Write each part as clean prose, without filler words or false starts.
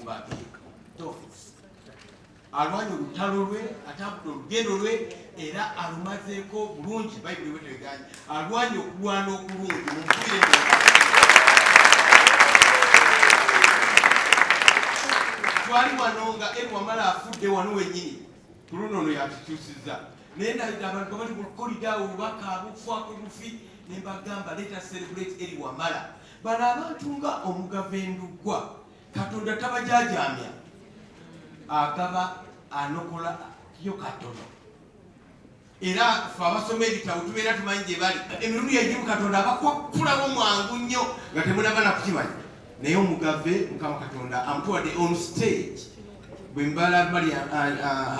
Mbage Tofis alwanya olutalo lwe atambula olugendo lwe era alumazeeko bulungi bayibuli weteganya alwanya okulwana okulungi mumubire twali wano nga Wamala afudde wano wenyini ku luno ono yatukyusizza naye ndabira abantu bali ku kolidaawo obubaka bufaako bufi ne mbagamba let us celebrate Wamala bano abantu nga Omugave Ndugwa Katonda tabajajamya agaba anokola yo katono era fe abasoma ebitabo tubeera tumanyi gye bali emirundi egimu Katonda abakwakulawo mwangu nnyo nga temulaba nakukimanya naye Omugave Mukama Katonda amutuwadde on stage bwe mbala bali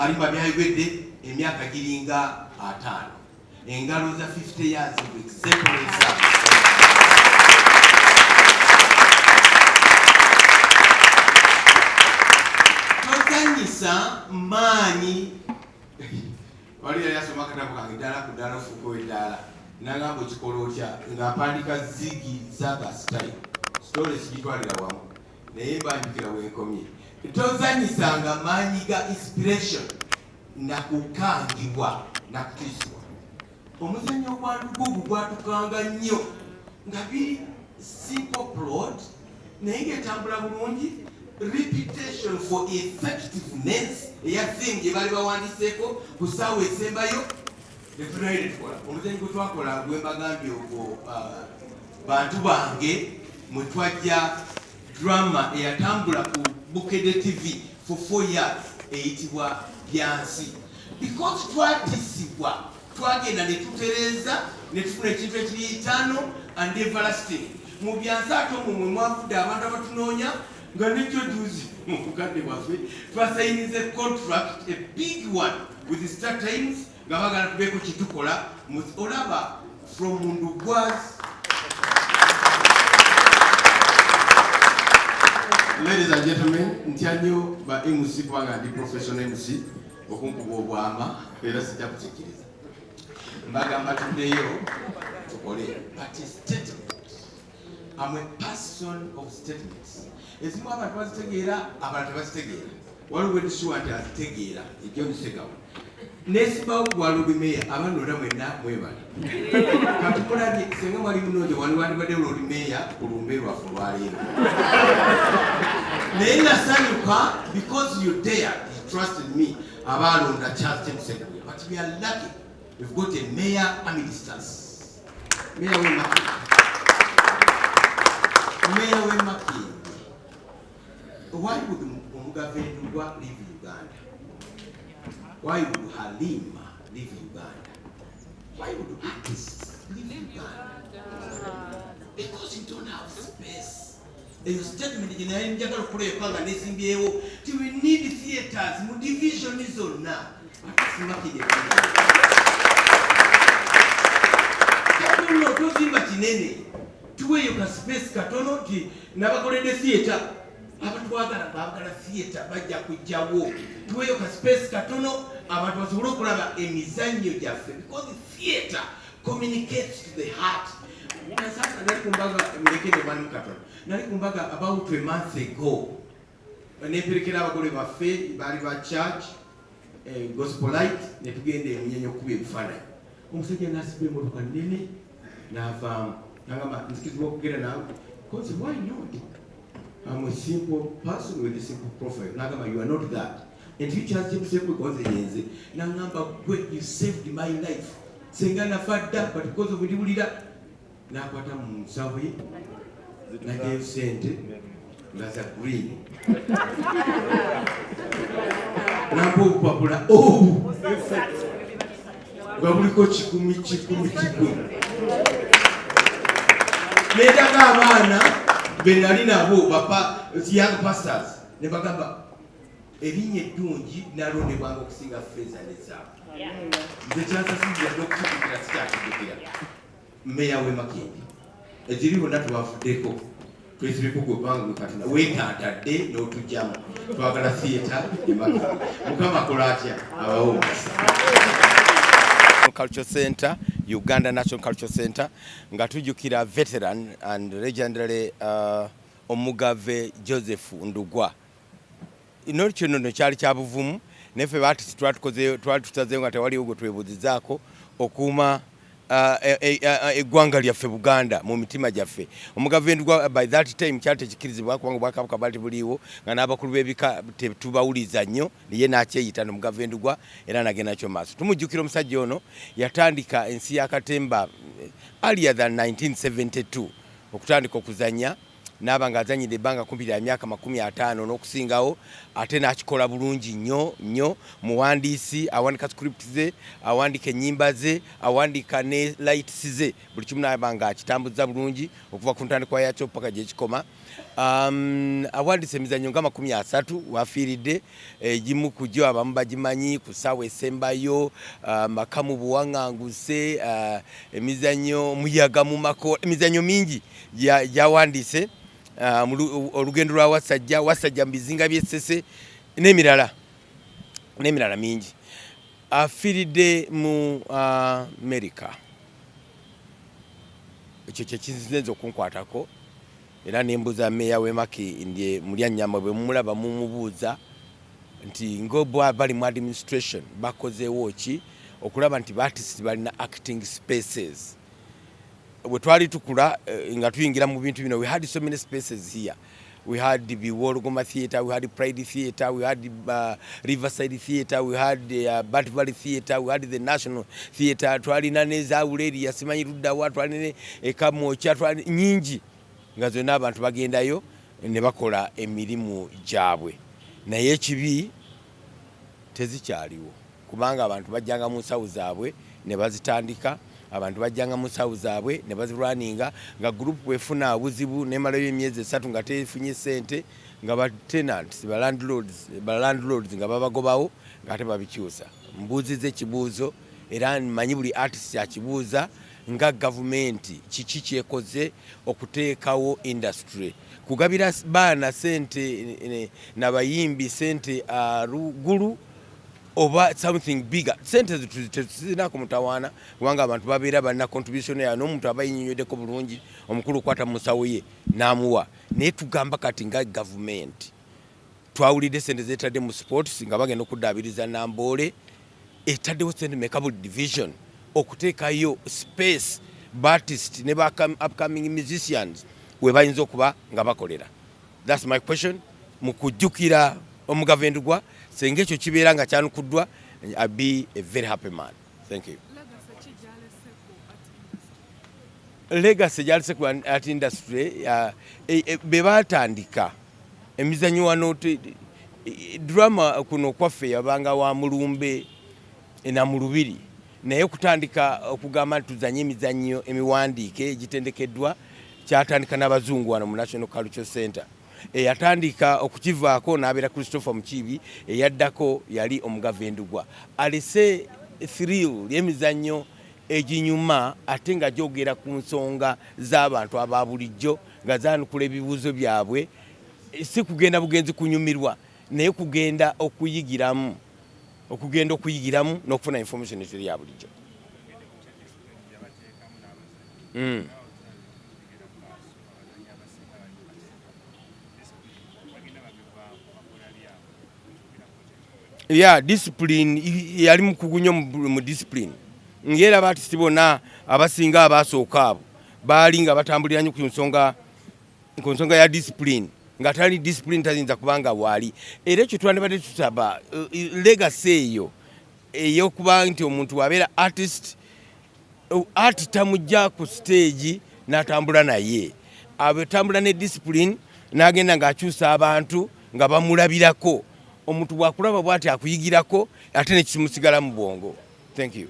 alimba byayogedde emyaka giringa 5 engalo za 50 years of exemplary service tozanyisa maanyi wali yali asoma akatabo kange ddala ku ddala ofuuka eddaala nagamba okikola otya ng'ampandika zigi zagasitayi sitole sigitwalira wamu naye mbanjukira wenkomye tozanyisanga maanyi ga inspiration nakukangibwa nakutisibwa omuzannyo ogwanduga ogwo gwatukanga nnyo nga biri simple plot naye ng'etambula bulungi reputation for effectiveness eya theme gye bali bawandiseeko ku ssaawa esembayo netulaire tukola omuzannyo gwe twakola gwe mbagambye ogwo bantu bange mwe twajja drama eyatambula ku Bukedde TV for 4 years eyitibwa Byansi because twatisibwa twagenda ne tutereeza ne tufuna ekintu ekiri eternal and everlasting mu Byansi ate omwo mwe mwavudde abantu abatunoonya nga nekyo juzi mu bukadde bwaffe twasayinize contract a big one with Star Times nga bagala tubeeko kitukola olaba from Ndugwas. Ladies and gentlemen, ntyanyo ba MC kubanga ndi professional MC okunkuba obwama era sijja kukikkiriza mbagamba tuddeyo tukole but statement. I'm a person of statements. Ezimu abantu bazitegeera abalala tebazitegeera waliwo edisuwa nti azitegeera ejjo nisegawo nesimbawo gwalolimeya abanoola mwenna mwebali kati mulabye senga mwali munooje wali wandibadde lolimeya ku lumbe lwaffe olwaleero naye nasanyuka because you dared, you trusted me abaalonda Charles Temusegwe but we are lucky we've got a mayor amidstance mayor Makindi. Why would Omugave Ndugwa leave Uganda? Why would Halima leave Uganda? Why would artists leave Uganda? Because you don't have space. Your statement is we need theaters, mu division is on now. Tuwe yoka space katono ti nabakolede theater abantu bagala theater bajja kujjawo tuwe yoka space katono abantu basobola okulaba emizannyo gyaffe because the theater communicates to the heart. Sasa nali kumbaga mlekede bani katono nali kumbaga about a month ago neperekera abagole baffe bali ba church gospelite ne tugende emunyenyo kuba ebifaananyi omusajja nasibe emotoka nene nava nagamba nzikizibwa okugenda nawe because why not? I'm a simple person with a simple profile. Nagamba you are not that. And you just say because yenze nagamba you saved my life. Senga nafadda but because of ndiwulira nakwata mu nsawo ye nageyo sente ngaza green nambo upapula gabuliko kikumi nedaga abaana benali nabo bapa young pastors ne bagamba erinnya eddungi nalondebwanga okusinga ffeeza nezaabu nze kyansasizira n'okukiddukira sikyakiddukira mmeya w'e Makindi ekiri bonna twavuddeko twesibeko gwebanga Katonda weetantadde n'otugyamu twagala theatre e Makindi Mukama akola atya abawo Cultural Center, Uganda National Cultural Center, nga tujjukira veteran and legendary Omugave Ndugwa ino kino kyali kya buvumu nefe baati twatusazeyo nga tewaliwo gwe twebuuzizaako okuuma eggwanga lyaffe Buganda mu mitima gyaffe. Omugave Ndugwa by that time kyali tekikirizibwa kubanga Obwakabaka bali buliwo nga n'abakulu b'ebika tebawuliza nnyo, ye n'akyeyita n'Omugave Ndugwa era n'agenda kyo maaso. Tumujjukira omusajja ono yatandika ensi ya Katemba earlier than 1972 okutandika okuzanya n'aba ng'azanyidde ebbanga kumpi lya myaka 50 n'okusingawo, ate n'akikola bulungi nnyo muwandiisi, awandika script ze, awandika ennyimba ze, awandika ne lights ze, buli kimu n'aba ng'akitambuza bulungi okuva ku ntandikwa yakyo paka gye kikoma. Awandise emizannyo nga 30 wafiiridde, egimu ku gyo abamu bagimanyi ku ssaawa esembayo, makamu buwaŋŋanguse, emizannyo muyaga mu mako, emizannyo mingi gyawandise. Olugendo lwa wasajja mu bizinga by'essese n'emirala mingi. Afiiridde mu America, ekyo kyekizinze okunkwatako era nembuuza meeya w'e Makindye Mulyannyama bwe mumulaba mumubuuza nti ng'obwa bali mu administration bakozeewo ki okulaba nti baartists balina acting spaces. We twali tukula nga tuyingira mu bintu bino, we had so many spaces here. We had the Wolgoma Theater, we had the Pride Theater, we had the Riverside Theater, we had the Bat Valley Theater, we had the National Theater. Twali naneza uledi yasimanyi luddawa, twali ekamocha, twali nyingi nga zonna abantu bagendayo ne bakola emirimu gyabwe. Naye ekibi tezikyaliwo kubanga abantu bajjanga mu nsawo zaabwe ne bazitandika, abantu bajjanga mu nsawo zaabwe ne bazirwaninga nga group bwefuna abuzibu nemalayo emyezi 3 nga tefunye ssente nga ba tenants ba landlords nga babagobawo nga ate babikyusa. Mbuuziza ekibuuzo era mmanyi buli artist akibuuza nga gavumenti kiki kyekoze okuteekawo industry, kugabira baana sente n'abayimbi sente rugulu oba something bigger. Sente zituzina ku mutawaana kubanga abantu babeera balina contribution ya n'omuntu aba yinyonyoddeko bulungi omukulu kwata mu nsawo ye n'amuwa. Naye tugamba kati nga gavumenti twawulidde sente zeetadde mu sports nga bagenda okuddaabiriza Namboole, etaddewo sente Mekabuli division okuteekayo space artists ne ba upcoming musicians we bayinza okuba nga bakolera. That's my question. Mu kujjukira Omugave Ndugwa senga ekyo kibeera nga kyanukuddwa, I'll be a very happy man. Thank you. Legacy gyaliseku at industry be batandika emizannyo wano drama kuno kwaffe yabanga wa mulumbe na mu lubiri, naye kutandika okugamba nti tuzanye emizannyo emiwandiike egitendekeddwa kyatandika n'abazungu wano mu National Cultural Center. Yatandika okukivaako n'abeera Christopher Mukiibi, eyaddako yali Omugave Ndugwa. Alese thrill y'emizannyo eginyuma ate nga gyogera ku nsonga z'abantu aba bulijjo nga zaanukula ebibuuzo byabwe, si kugenda bugenzi kunyumirwa naye kugenda okuyigiramu n'okufuna information eteri ya bulijjo. Discipline yali mukugunyo mu discipline. Ngera baartist bonna abasinga abasooka abo baali nga batambulira nnyo ku nsonga ya discipline, nga tali discipline tayinza kubanga waali. Era ekyo twandibadde tusaba legacy ey'okuba nti omuntu wabeera artist, art tamujja ku stage n'atambula naye, abetambula ne discipline n'agenda ng'akyusa abantu nga bamulabirako. Omuntu bwakulaba bw'ati akuyigirako ate ne kimusigala mu bwongo. Thank you.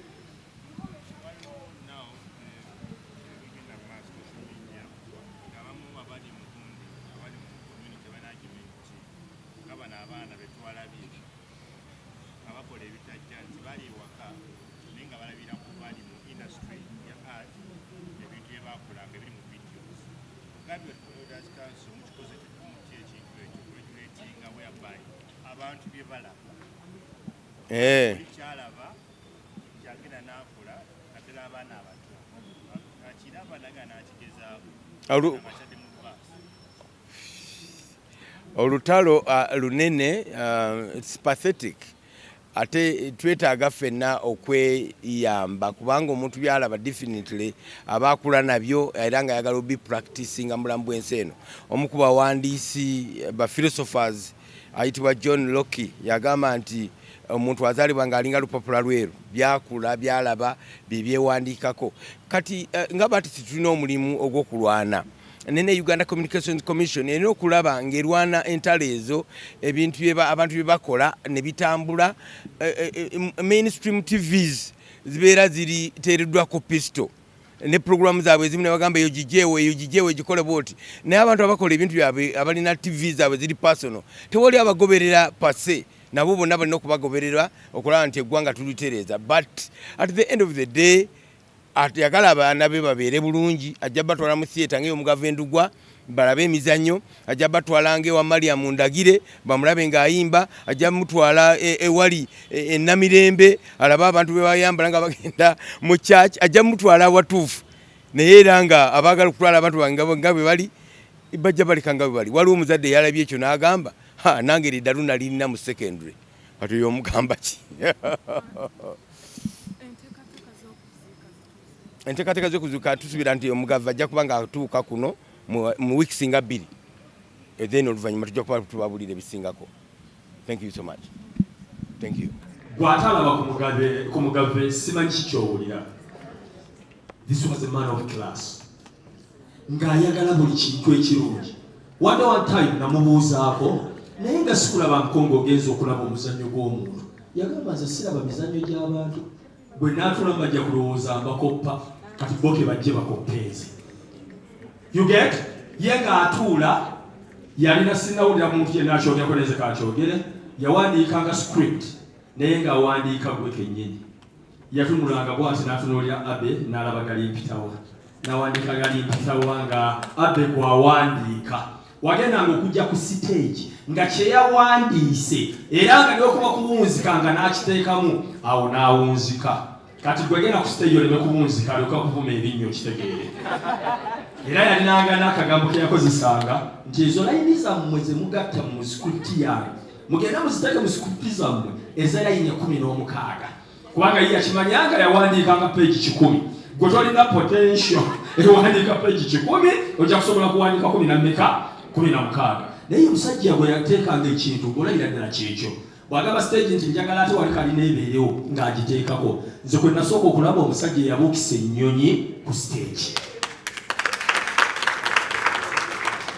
olutalo lunene, it's pathetic. Ate twetaaga ffenna okweyamba kubanga omuntu byalaba definitely abaakula nabyo era nga ayagala obi practicing mulamu bw'ensi eno. Omu ku bawandiisi ba philosophers ayitibwa John Locke yagamba nti omuntu azaalibwa ng'alinga lupapula lweru, byakula byalaba byebyewandiikako. Kati nga bati tulina omulimu ogw'okulwana. Nene Uganda Communications Commission erina okulaba ng'erwana entalo ezo ebintu abantu bye bakola ne bitambula. Mainstream TVs zibeera ziriteereddwako pisto ne programu zaabwe ezimu ne bagamba eyo gijeewo gikole bwoti, naye abantu abakola ebintu byabwe abalina TV zaabwe ziri personal tewali abagoberera pase, nabo bonna balina okubagoberera okulaba nti eggwanga tulitereeza. But at the end of the day atayagala abaana be babeere bulungi, ajja batwala mu theater ng'Omugave Ndugwa balabe emizannyo, ajja batwala ng'ewa Mariam Ndagire bamulabe ng'ayimba, ajja mutwala ewali Namirembe alaba abantu be bayambala nga bagenda mu church, ajja mutwala awatuufu naye era nga abaagala okutwala abantu nga bwe bali bajja baleka nga bwe bali. Waliwo omuzadde yalabye ekyo n'agamba nange eriddalu nalirina mu secondary, kati oyo omugamba ki? Enteekateeka z'okuzuuka tusuubira nti Omugave ajja kuba nga atuuka kuno mu weeks nga 2, then oluvannyuma tujja kuba tubabuulira ebisingako. Thank you so much. Thank you. Bw'atalaba ku Mugave simanyi kikyowulira. This was a man of class. Ng'ayagala buli kintu ekirungi. Wadde one time namubuuzaako naye nga sikulaba nkongo ogenza okulaba omuzannyo gw'omuntu. Yagamba nze siraba mizannyo gy'abantu. Bwe naatula bajja kulowooza mbakoppa kati boke bajje bakoppeezi. You get? Ye ng'atuula yalina sinnawulira muntu yenna akyogerako neze kakyogere, yawandiikanga script naye ng'awandiika gwe kennyini. Yatunulanga bw'ati n'atunuulira Abe n'alaba Galimpitawa, n'awandiika Galimpitawa nga Abe gwawandiika. Wagendanga okujja ku stage nga kye yawandiise era nga n'okuba kuwunzika nga n'akiteekamu awo n'awunzika. Kati gwegenda ku stage oleme kuwunzika alyoka kuvuma erinnyo kitegeere. Era yalinanga n'akagambo ke yakozesanga nti ezo layini zammwe ze mugatta mu script yange mugenda muziteeke mu script zammwe eza layini 16 kubanga ye yakimanyanga yawandiikanga page 10. Gwe tolina potential ewandiika page 10 ojja kusobola kuwandiika 16. Naye omusajja gwe yateekanga ekintu olayira ddala kyekyo. Bw'agamba stage nti njagala ate wali kalina ebeerewo ng'agiteekako. Nze kwe nasooka okulaba omusajja eyabuukisa ennyonyi ku stage.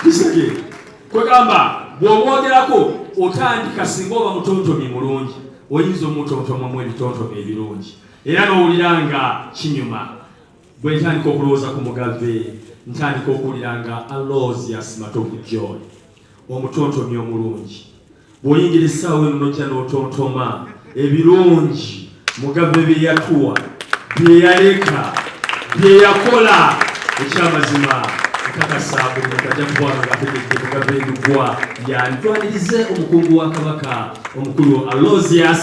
Kisege kwegamba bw'omwogerako otandika singa oba mutontomi mulungi oyinza omutontomamu ebitontome ebirungi era n'owulira nga kinyuma. Bwe ntandika okulowooza ku Mugave ntandika okuwulira nga Aloysius Matovu Joy omutontomi omulungi. Bw'oyingira essaawa eno n'ojja n'otontoma ebirungi Mugave bye yatuwa bye yaleka bye yakola ekyamazima. Kakasaabu mukajja kubwana nga tegedde Mugave Ndugwa yantwanirize omukungu wa Kabaka omukulu Aloysius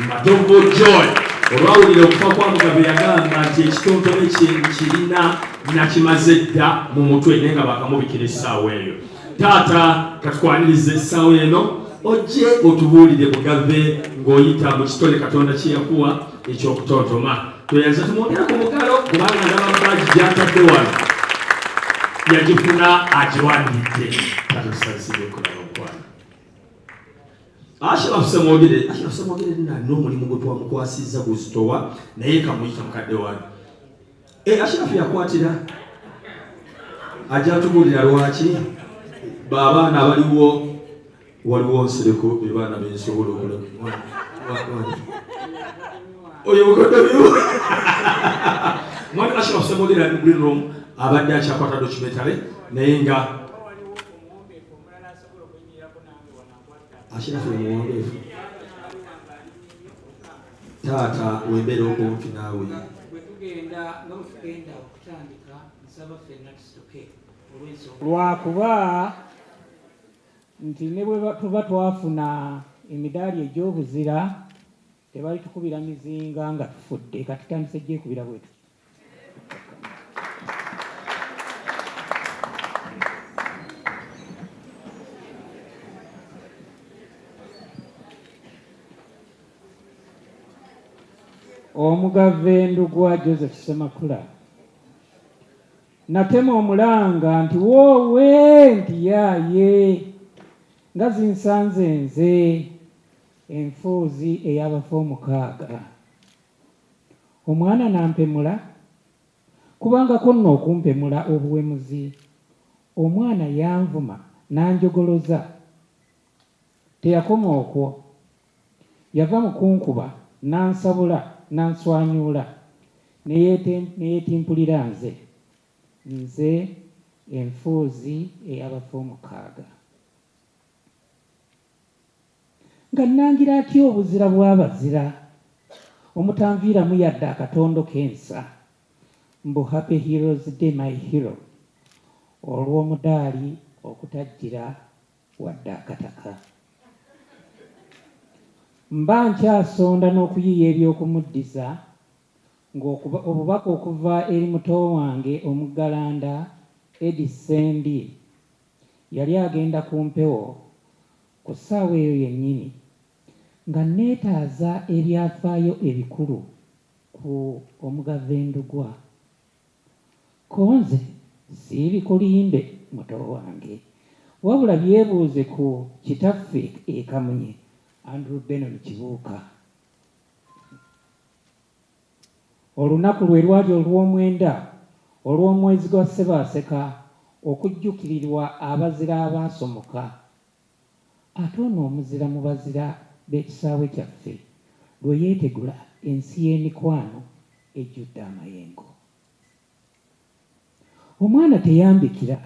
Matovu Joy. Olwawulira okufa kwa Mugave yagamba nti ekitontome kye kirina nakimaze dda mu mutwe naye nga bakamubikira essaawa eyo. Taata katutwanirize essaawa eno ojje otubuulire Mugave ng'oyita mu kitole Katonda kye yakuwa ekyokutontoma. Tweyanza tumwogera ku mugalo kubanga n'abambaagi gy'atadde wano yagifuna agiwandiidde. Katutusalisibwe kulaba okwana. Ashirafu mwogere nalina omulimu gwe twamukwasizza guzitowa naye kamuyita mukadde wano. Ashirafu yakwatira ajja tubuulira lwaki baabaana abaliwo waliwo nsereko bebaana bensobola okulaba oyo bukodobyo mwana Ashirafu mwogere ali green room abadde akyakwata documentary naye nga Ashirafu muwongeefu. Taata wembeera okumpi naawe lwakuba nti ne bwe tuba twafuna emidaali egy'obuzira tebali tukubira mizinga nga tufudde kati tandise gyekubira bwetu. Omugave Ndugwa Joseph Semakula natema omulanga nti woowe nti yaaye nga zinsanze nze enfuuzi ey'abafa 6 omwana nampemula kubanga konna okumpemula obuwemuzi omwana yanvuma nanjogoloza teyakoma okwo yava mu kunkuba nansabula nanswanyuula neyeetimpulira nze enfuuzi ey'abafa 6 nga nangira atya obuzira bw'abazira omutanviiramu yadde akatondo k'ensa mbu happy heroes day my hero olw'omudaali okutajjira wadde akataka mba nkyasonda n'okuyiiya ebyokumuddiza ng'obubaka okuva eri muto wange omuggalanda Edi Sendi yali agenda ku mpewo ku ssaawa eyo yennyini nga neetaaza ebyafaayo ebikulu ku Omugave Ndugwa. Konze siibikulimbe muto wange wabula byebuuze ku kitaffe ekamunye Andrew Benon Kibuuka. Olunaku lwe lwali olw'omwenda olw'omwezi gwa Ssebaaseka okujjukirirwa abazira abaasomoka ate ono omuzira mu bazira b'ekisaawe kyaffe lwe yeetegula ensi y'emikwano ejjudde amayengo. Omwana teyambikira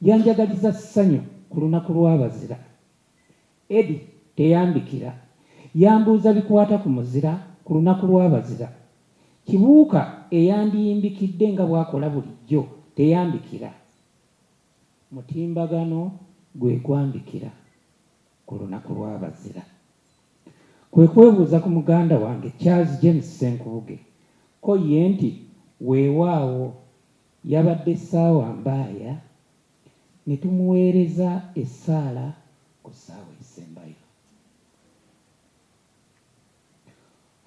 yanjagaliza ssanyu ku lunaku lw'abazira. Edi teyambikira yambuuza bikwata ku muzira ku lunaku lw'abazira. Kibuuka eyandiyimbikidde nga bw'akola bulijjo teyambikira. Mutimbagano gwe gwambikira ku lunaku lw'abazira. Kwe kwebuuza ku muganda wange Charles James Senkubuge ko ye nti weewaawo yabadde essaawa mbaaya ne tumuweereza essaala ku ssaawa esembayo.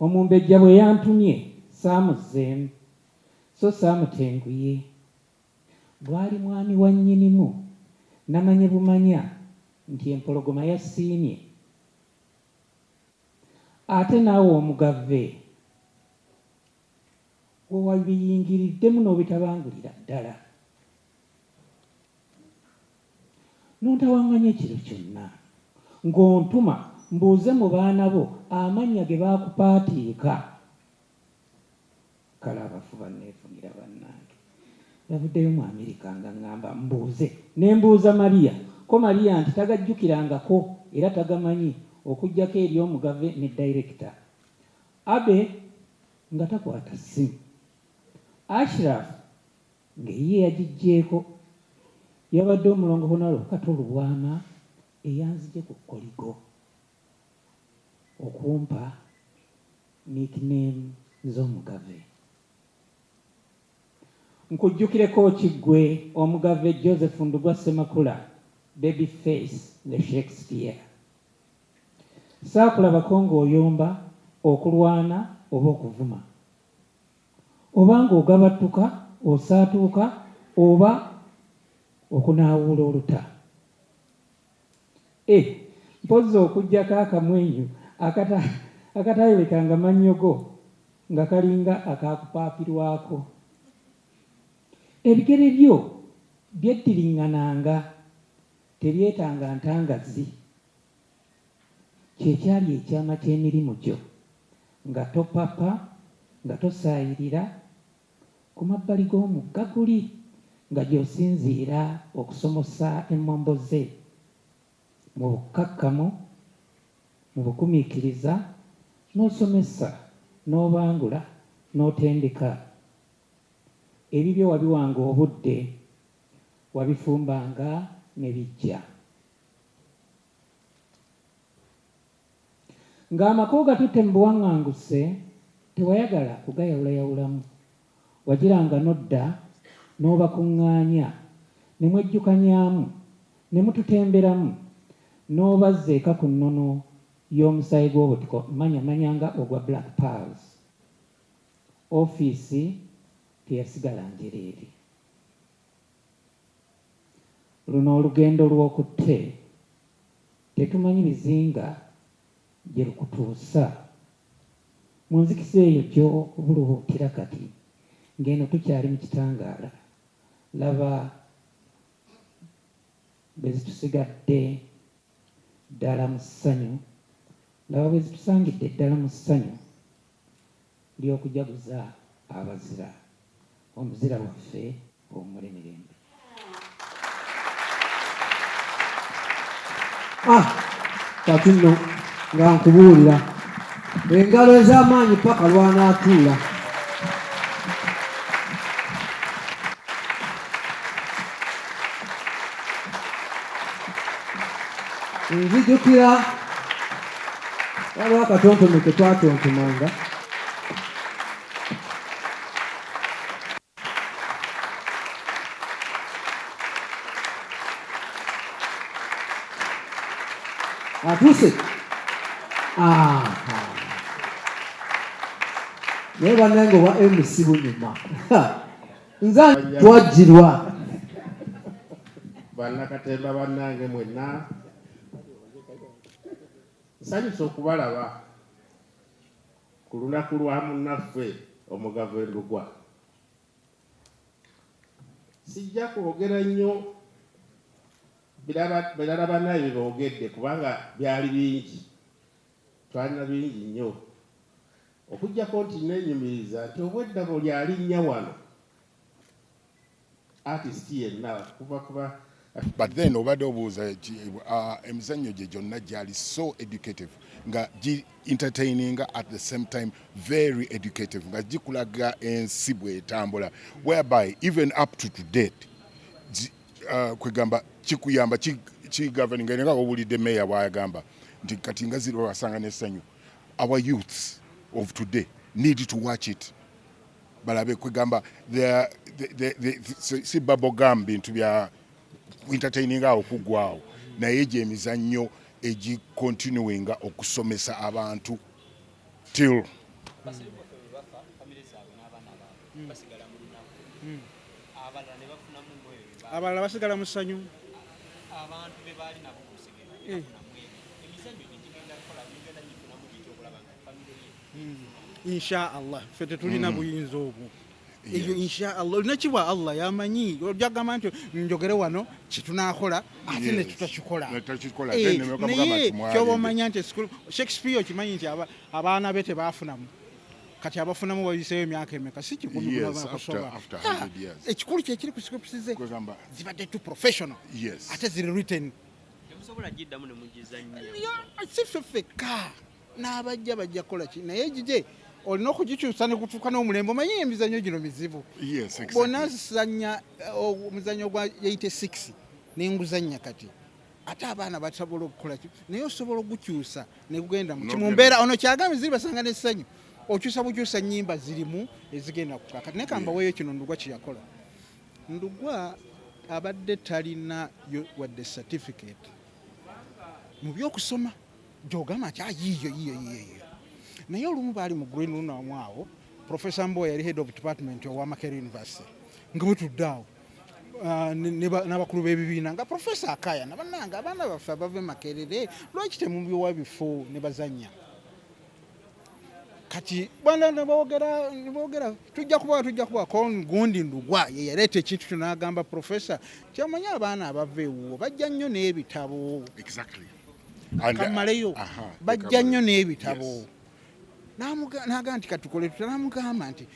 Omumbejja bwe yantumye saamuzzeemu so saamutenguye. Bwali mwami wa nnyinimu namanye bumanya nti empologoma yasiimye. Ate naawe Omugave we wabiyingiriddemu n'obitabangulira ddala n'ontawanganya ekiro kyonna ng'ontuma mbuuze mu baana bo amannya ge baakupaatiika. Kale abafu banneefunira bannange yavuddeyo mu Amerika nga ŋŋamba mbuuze ne mbuuza Mariya ko Mariya nti tagajjukirangako era tagamanyi okuggyako eri Omugave ne dayirekita. Abe nga takwata ssimu. Ashraf ng'eyiye yagiggyeeko yabadde omulongo Honalo Katolu Bwama eyanzije ku Koligo okumpa nickname z'Omugave. Nkujjukireko kiggwe Omugave Joseph Ndugwa Semakula baby face the Shakespeare. Saakulabako ng'oyomba okulwana oba okuvuma oba ng'ogabattuka osaatuuka oba okunaawuula oluta. Mpozzi okuggyako akamwenyu akatayolekanga mannyogo nga kalinga akaakupaapirwako. Ebigere byo byeddiriŋŋananga tebyetanga ntangazi. Kyekyali ekyama ky'emirimu gyo nga topapa nga tosaayirira ku mabbali g'omugga guli nga gy'osinziira okusomosa emmombo ze mu bukkakkamu mu bugumiikiriza n'osomesa n'obangula n'otendeka. Ebibyo wabiwanga obudde wabifumbanga ne bijja. Ng'amako gatutte mu buwaŋŋanguse tewayagala kugayawulayawulamu. Wagiranga n'odda n'obakuŋŋaanya ne mwejjukanyaamu ne mututemberamu n'obazza eka ku nnono y'omusaayi gw'obutiko manyamanyanga ogwa Black Pearls. ofiisi teyasigala njereere. Luno olugendo lw'okutte tetumanyi bizinga gye lukutuusa. Mu nzikisa eyo gy'obulubuukira kati ng'eno tukyali mu kitangaala. Laba bwe zitusigadde ddala mu ssanyu, laba bwe zitusangidde ddala mu ssanyu ly'okujaguza abazira, omuzira waffe ow'omulemirembe. Kati nno nga nkubuulira engalo ez'amaanyi paka lwanaatuula. Nzijukira waliwo akatontome ke twatontomanga atuuse. Naye bannange owa MC bunyuma nza twajjirwa. Banakatemba bannange mwenna nsanyusa okubalaba ku lunaku lwa munnaffe Omugave Ndugwa. Sijja kwogera nnyo birala bannaye bye boogedde kubanga byali bingi, twalina bingi nnyo okuggyako nti neenyumiriza nti obweddabo lyalinnya wano artist yenna kuba. But then obadde obuuza emizannyo gye gyonna gyali so educative nga entertaining at the same time very educative nga gikulaga ensi bw'etambula whereby even up to date kwegamba kikuyamba kigoverning nga obulidde meya bw'agamba nti kati nga ziri wasanga n'essanyu. Our youths of today need to watch it balabe kwegamba si bubblegum bintu bya entertaining awo kuggwaawo naye gye emizannyo egicontinuinga okusomesa abantu till abalala basigala mu ssanyu. Insha Allah ffe tetulina buyinza obwo. Eyo insha Allah olina kibwa Allah yamanyi ojagamba nti njogere wano kyetunaakola ate ne tutakikola. Naye kyoba omanya nti Shakespeare okimanyi nti abaana be tebaafunamu kati abafunamu bayiseeyo emyaka emeka si kikumi kusoba. Ekikulu kyekiri ku scripts ze zibadde tu professional ate ziri written. Si ffe ffekka n'abajja bajja kukola ki naye gije olina okugikyusa ne kutuuka n'omulembe omanyi emizannyo gino mizibu. Bonna zisanya omuzannyo gwa 86 n'enguzannya kati ate abaana basobola okukola ki naye osobola okukyusa ne kugenda mu mbeera ono kyagambye ziri basanga n'essanyu okyusa bukyusa nnyimba zirimu ezigenda kukaka. Naye kambaweeyo kino Ndugwa kye yakola. Ndugwa abadde talina wadde certificate mu by'okusoma gy'ogamba nti yiyo naye olumu baali mu green room awo Professor Mboya yali head of department owa Makerere University nga butudde awo n'abakulu b'ebibiina nga Professor Akaya nabannanga abaana baffe abava Makerere lwaki temubiwa bifo ne bazannya kati bwana ne boogera tujja kuba gundi Ndugwa ye yaleeta ekintu kyo n'agamba Professor kyamanyi abaana abava ewuwo bajja nnyo n'ebitabo kamaleyo bajja nnyo n'ebitabo n'agamba nti katukole tutanamugamba nti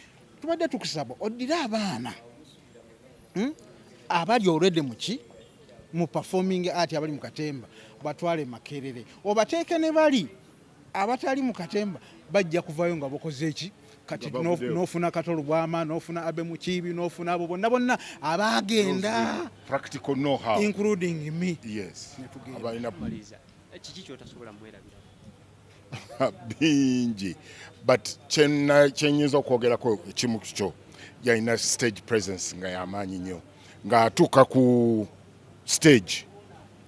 tubadde tukusaba oddire abaana abali olwedde muki mu performing art abali mu Katemba batwale Makerere obateeke ne bali abatali mu Katemba bajja kuvayo nga bokoze eki kati n'ofuna Katolo Bwama n'ofuna Abe Mukiibi n'ofuna abo bonna abagenda practical know how including me. Abalina kiki kyotasobola mwerabira bingi but kyenyinza okwogerako ekimu kyo yalina stage presence nga yamaanyi nnyo ng'atuuka ku stage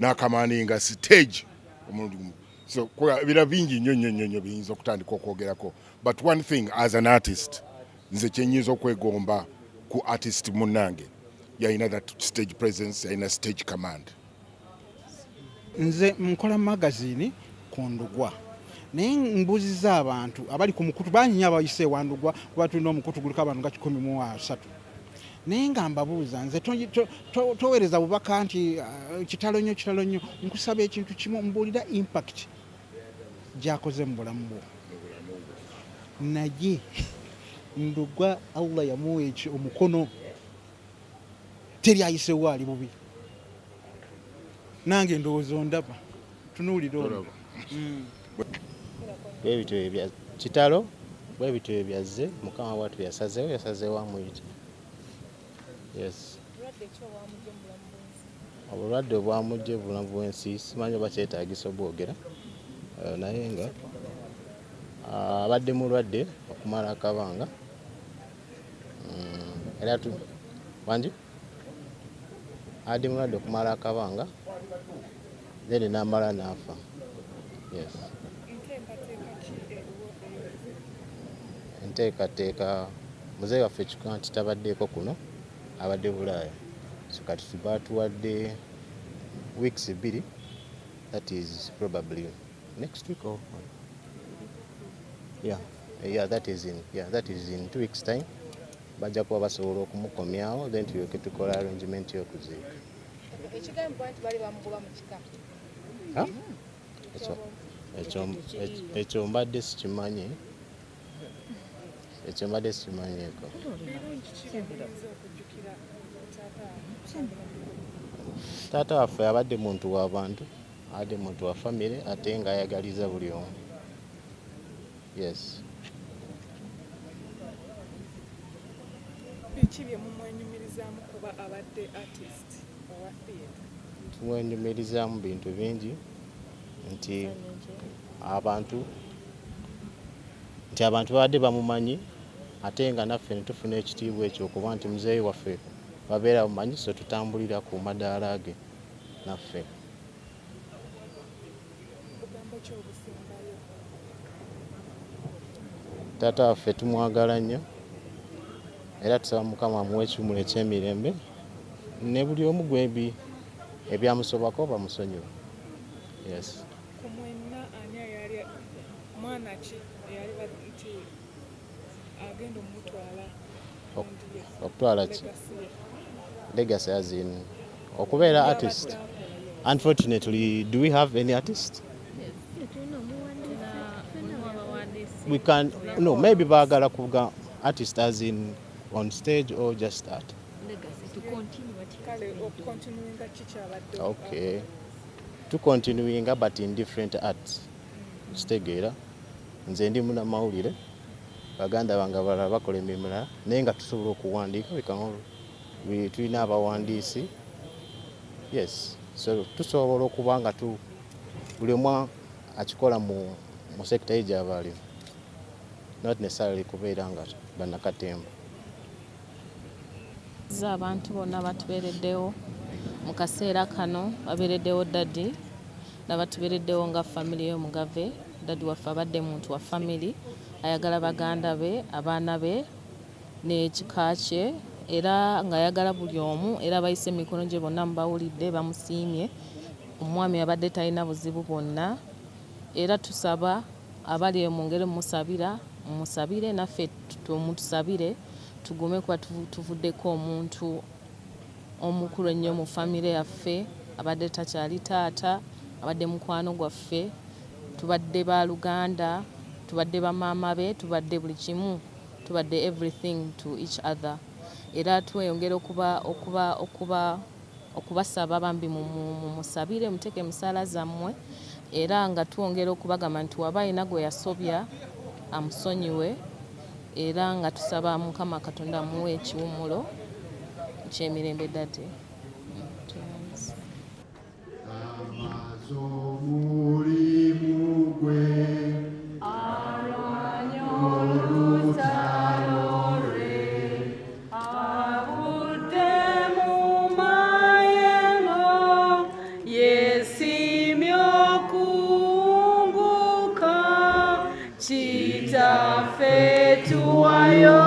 n'akamaninga stage omulundi gumu. So bira bingi nnyo biyinza okutandika okwogerako but one thing as an artist nze kyenyiza okwegomba ku artist munnange yalina that stage presence, yalina stage command. Nze nkola magazine ku Ndugwa naye mbuuziza abantu abali ku mukutu banyinya abayise wa Ndugwa kuba tulina omukutu guliko abantu nga 13 naye nga mbabuuza nze toweereza bubaka nti kitalo nnyo nkusaba ekintu kimu mbuulira impact gyakoze mu bulamu bwo naye Ndugwa Allah yamuwa omukono teri ayisewo ali bubi nange ndowooza ondaba tunuulira olwo bwebityo ebya kitalo bwebityo ebyazze mukama watu yasazeewo amuyita. Yes, obulwadde obwamujje bulamu bw'ensi simanyi oba kyetaagisa obwogera naye nga abadde mulwadde okumala akabanga era wangi abadde mulwadde okumala akabanga then n'amala n'afa. Yes, enteekateeka muzeeyi waffe ekikuba nti tabaddeeko kuno abadde Bulaaya, so kati batuwadde weeks 2, that is probably next week or that is in 2 weeks time bajja kuba basobola okumukomyawo then tulyoke tukola arrangement y'okuziika. Ekyo mbadde sikimanyi. Taata waffe abadde muntu w'abantu, abadde muntu wa famire ate nga ayagaliza buli omu. Yes. Biki bye mumwenyumirizaamu kuba abadde artist owa theatre? Tumwenyumirizaamu bintu bingi nti abantu babadde bamumanyi ate nga naffe ne tufuna ekitiibwa ekyo okuba nti muzeeyi waffe babeera bumanyi, so tutambulira ku madaala ge naffe. Taata waffe tumwagala nnyo era tusaba Mukama amuwe ekimuli eky'emirembe ne buli omu gwembi ebyamusobako bamusonyiwe. Yes. Kumwenna ani yali mwana ki eyali nti agenda omutwala okutwala ki legacy as in okubeera artist. Unfortunately, do we have any artist? We can no, maybe baagala kuvuga artist as in on stage or just art. Okay, to continuing but in different arts. Kitegeera nze ndi muna mawulire baganda bange abalala bakola emirimu mirala naye nga tusobola okuwandiika tulina abawandiisi. Yes, so tusobola okuba nga buli omu akikola mu sekita ye gy'aba alimu, not necessarily kubeera nga Banakatemba. Abantu bonna batubeereddewo mu kaseera kano, babeereddewo daddi n'abatubeereddewo nga family y'Omugave. Daddi waffe abadde muntu wa family, ayagala baganda be, abaana be n'ekika kye, era ng'ayagala buli omu, era bayise emikono gye bonna mubawulidde bamusiimye. Omwami abadde talina buzibu bwonna, era tusaba abali mu ngeri musabire naffe mutusabire tugume kuba tuvuddeko omuntu omukulu ennyo mu famire yaffe abadde takyali taata, abadde mukwano gwaffe, tubadde ba Luganda, tubadde ba maama be, tubadde buli kimu, tubadde everything to each other. Era tweyongera okubasaba bambi mumusabire muteeke emisaala zammwe, era nga twongera okubagamba nti waba alina gwe yasobya amusonyiwe, era nga tusaba Mukama Katonda amuwe ekiwummulo ky'emirembe dadde. Chita fetu ayo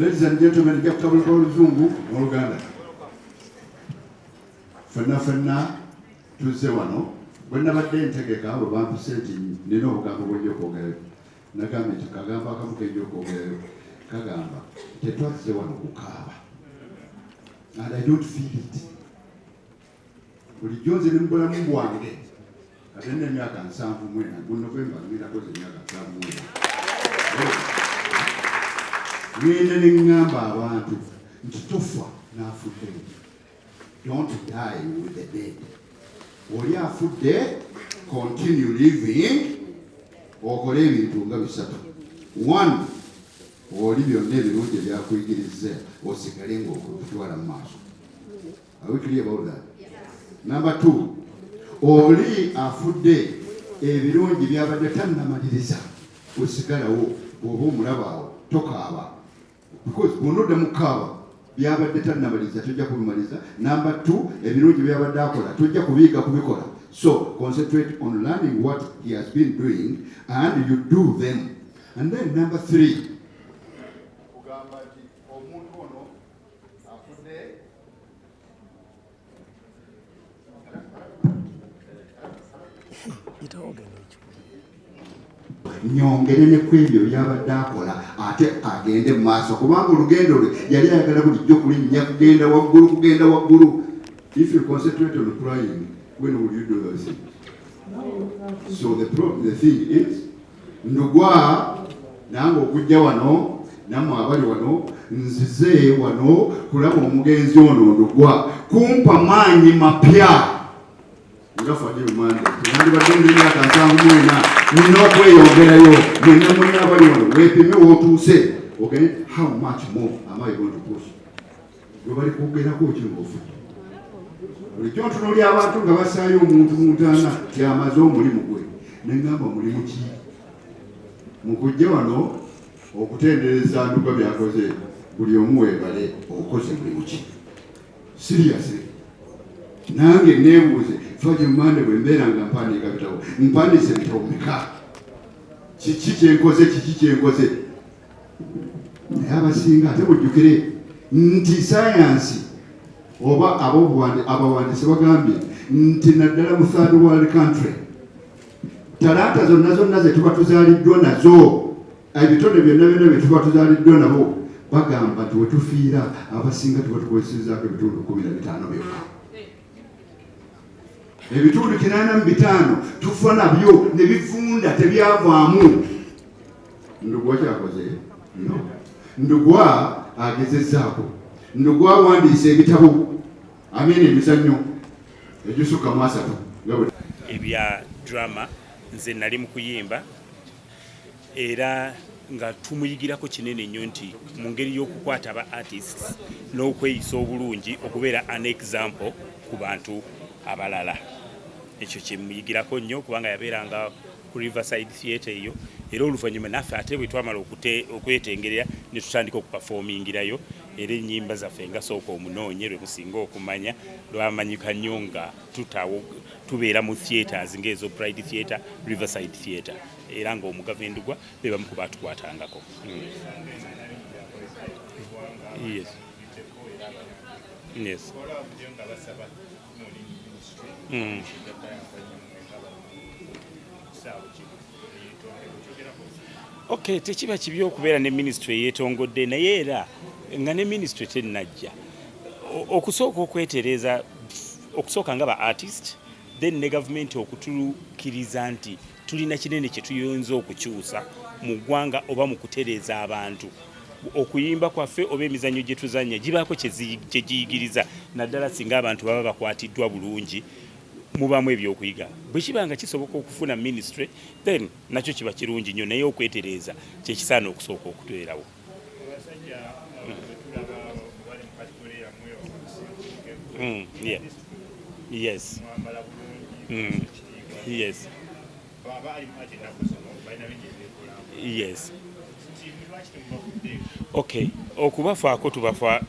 Ladies and gentlemen, get trouble for Zungu, Moruganda. Fena, Tuesday one, when never did take a car of 1%, Nino Gambo Yoko, Nagami to Kagamba, Yoko, Kagamba. The Tuesday one Ukava. And I don't feel it. With Jones in Bulam one day, I didn't know I can sound from when I go November, I was in Yaga. Ngamba abantu ntitofa n'afudde. Don't die with the dead. Oli afudde, continue living, okole ebintu nga bisatu. One, oli byonna ebirungi ebyakuyigiriza osigale ng'okutwala mu maaso. Are we clear about that? Number two, oli afudde ebirungi byabadde tannamaliriza osigalawo oba omulabaawo tokaaba. Because bonodde mukaba byabadde tannamaliza tojja kubimaliza. Number two, ebirungi byabadde akola tojja kubiyiga kubikola. So concentrate on learning what he has been doing and you do them. And then number three, kugamba nti omuntu ono afudde nyongere ne kwebyo byabadde akola ate agende mu maaso kubanga olugendo lwe yali ayagala bulijjo kulinnya kugenda waggulu. If you concentrate on crying, when will you do those things? So the thing is, Ndugwa nange okujja wano nammwe abali wano nzize wano kulaba omugenzi ono Ndugwa kumpa maanyi mapya. Ngafadde umande tandibadde n'emyaka 54 nina okweyongerayo mwenna mwenna abali wano weepime wootuuse. Okay, how much more am I going to push? Gwe bali kwogerako ki ng'ofudde? Bulijjo ntunuuli abantu nga basaayo omuntu mu ntaana tyamaze omulimu gwe ne ngamba mulimu ki? Mu kujja wano okutendereza Ndugwa byakoze buli omu weebale okoze mulimu ki? Seriously. Nange neebuuze Faje mmande bwe mbeera nga mpandiika bitabo mpandiise bitabo meka kiki kyenkoze naye abasinga ate bujjukire nti sayansi oba abawandiisi bagambye nti naddala mu third world country talanta zonna ze tuba tuzaaliddwa nazo ebitone byonna bye tuba tuzaaliddwa nabo bagamba nti we tufiira abasinga tuba tukozesezzaako ebitundu 15 byokka. Ebitundu 85 tufa nabyo ne bifunda tebyavaamu. Ndugwa kyakoze? No. Ndugwa agezezzaako. Ndugwa awandiise ebitabo emizannyo egisukka mu 3 ebya drama nze nali mu kuyimba era nga tumuyigirako kinene nnyo nti mu ngeri y'okukwata aba artists n'okweyisa obulungi okubeera an example ku bantu abalala. Ekyo kyemuyigirako nnyo kubanga yabeeranga ku Riverside Theatre eyo era oluvannyuma naffe ate bwe twamala okwetengerera ne tutandika okuperformingirayo era ennyimba zaffe nga sooka omunoonye lwe musinga okumanya lwamanyika nnyo nga tubeera mu theatres ng'ezo Pride Theatre, Riverside Theatre era ng'Omugave Ndugwa be bamu ku baatukwatangako. Yes. Yes. Okay, tekiba kibi okubeera ne ministry yeetongodde naye era nga ne ministry tennajja okusooka okwetereza okusooka nga ba artist then ne government okutuukiriza nti tulina kinene kye tuyinza okukyusa mu ggwanga oba mu kutereeza abantu. Okuyimba kwaffe oba emizannyo gye tuzannya gibaako kye giyigiriza naddala singa abantu baba bakwatiddwa bulungi mubamu ebyokuyiga. Bwe kiba nga kisoboka okufuna ministry then nakyo kiba kirungi nnyo naye okwetereeza kyekisaana okusooka okuteerawo. Yeah. Yes. Yes. Yes. Okay, okubafaako tubafa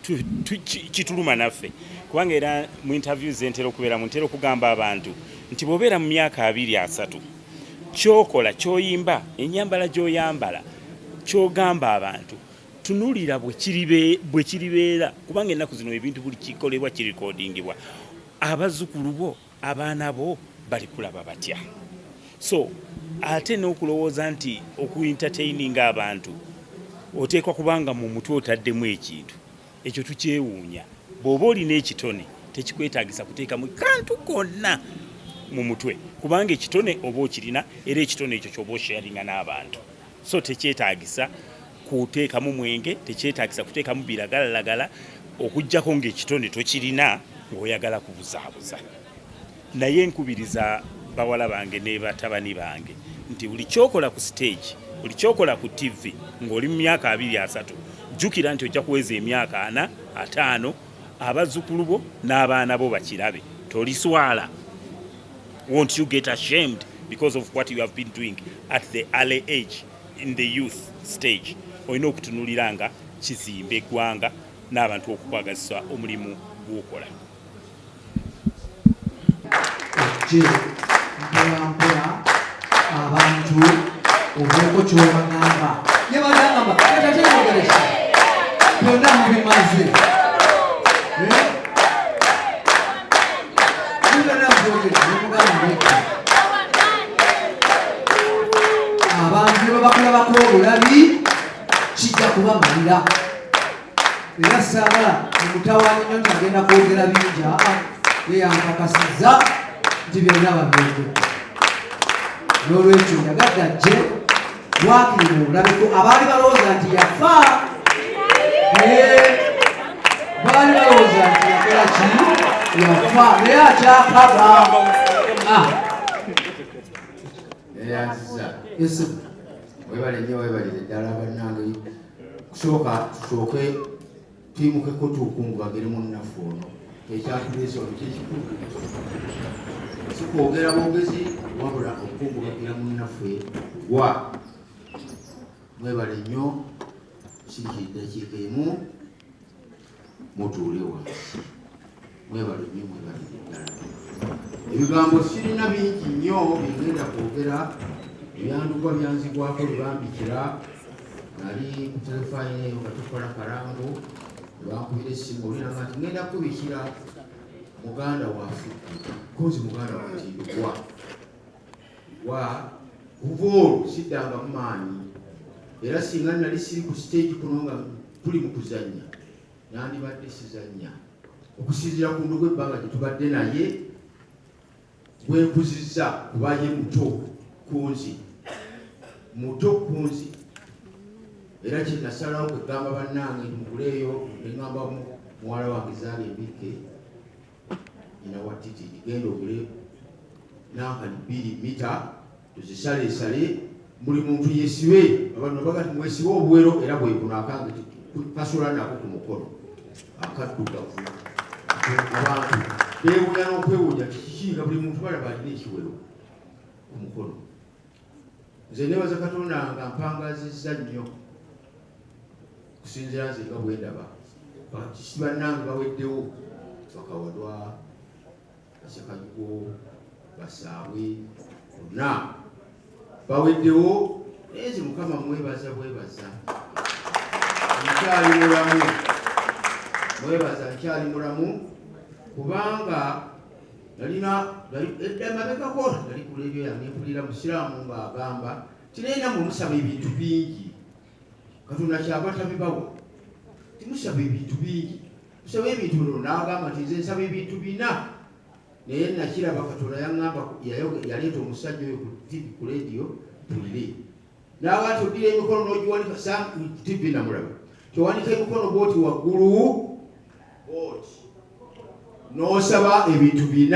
kituluma naffe kubanga era mu interviews entera okubeera mu ntera okugamba abantu nti bw'obeera mu myaka 2-3 kyokola kyoyimba ennyambala gy'oyambala kyogamba abantu tunulira bwe kiribeera kubanga ennaku zino ebintu buli kikolebwa kirikodingibwa abazzukulu bo abaana bo bali kulaba batya so ate n'okulowooza nti okuentertaininga abantu oteekwa kubanga mu mutwe otaddemu ekintu ekyo tukyewuunya bw'oba olina ekitone tekikwetaagisa kuteekamu kantu konna mu mutwe kubanga ekitone oba okirina era ekitone ekyo ky'oba osharinga n'abantu so tekyetaagisa kuteekamu mwenge tekyetaagisa kuteekamu biragalalagala okuggyako ng'ekitone tokirina ng'oyagala kubuzaabuza naye nkubiriza bawala bange ne batabani bange nti buli kyokola ku stage buli kyokola ku TV ng'oli mu myaka 2-3 jjukira nti ojja kuweza emyaka 4-5 abazzukulu bo n'abaana bo bakirabe toliswala. Won't you get ashamed because of what you have been doing at the early age in the youth stage? Olina okutunuliranga kizimbe eggwanga n'abantu okukwagazisa omulimu gw'okola. Mpola abantu obuko kyobagamba yebagamba tatategeresha byonna mubimaze abantu bebakulabako obulabi kijja kubamalira era saagala omutawaanyi nnyo agenda kwogera bingi yeyankakasizza nti byonna babyogedde n'olwekyo yagadde ajje bwakiri mu bulabiko abaali balowooza nti yafa baali balowooza nti yakola ki yafa naye akyakaba eyanziza esimu webale nnyo webalire ddala bannange kusooka tusooke tuyimukeko tukungubagire munnaffe ono ekyatuleesa ono kyekikulu sikwogera bwogezi wabula okukungubagira munnaffe gwa mwebale nnyo siikidde dakiika emu mutuule wansi mwebale nnyo mwebalire ddala ebigambo sirina bingi nnyo bingenda kwogera ebyandugwa byanzigwako bebambikira nali ku telefayini eyo nga tukola kalango nebankubira essimu olinanga nti ngenda kubikira muganda waffe kozi muganda waffe Ndugwa kuva olwo siddanga mu maanyi era singa nali siri ku stage kuno nga tuli mu kuzannya nandibadde sizannya okusinziira ku Ndugwa ebbanga gye tubadde naye gwenkuzizza kubaye muto kunzi era kyenasalawo kwegamba bannange muguleeyo neŋŋamba muwala wange zaali embikke nyina watiti genda ogule nankani 2 mita tuzisaleesale buli muntu yesibe abantu baga ti mwesibe obuwero era bwekunaakange kasola nako ku mukono akaddugavu abantu beewunya n'okwewunya kikikinga buli muntu balaba alina ekiwero ku mukono nze nebaza Katonda nga mpangazizza nnyo kusinziira nze nga bwendaba bakisi bannange baweddewo bakawadwa basekajugo basaabwe bonna baweddewo neze Mukama mwebaza nkyali mulamu nkyali mulamu kubanga edda mabekako nali ku leediyo yange mpulira musiraamu ng'agamba tinayina mumusaba ebintu bingi Katonda kyava tabibawa timusaba ebintu bingi musaba ebintu bino n'agamba nti nze nsaba ebintu 4 naye nakiraba Katonda yaŋŋamba yaleeta omusajja oyo ku TV ku leediyo tulire n'aga nti oddira emikono n'ogiwanika TV namulaba kyowanika emikono bwoti waggulu bwoti n'osaba ebintu 4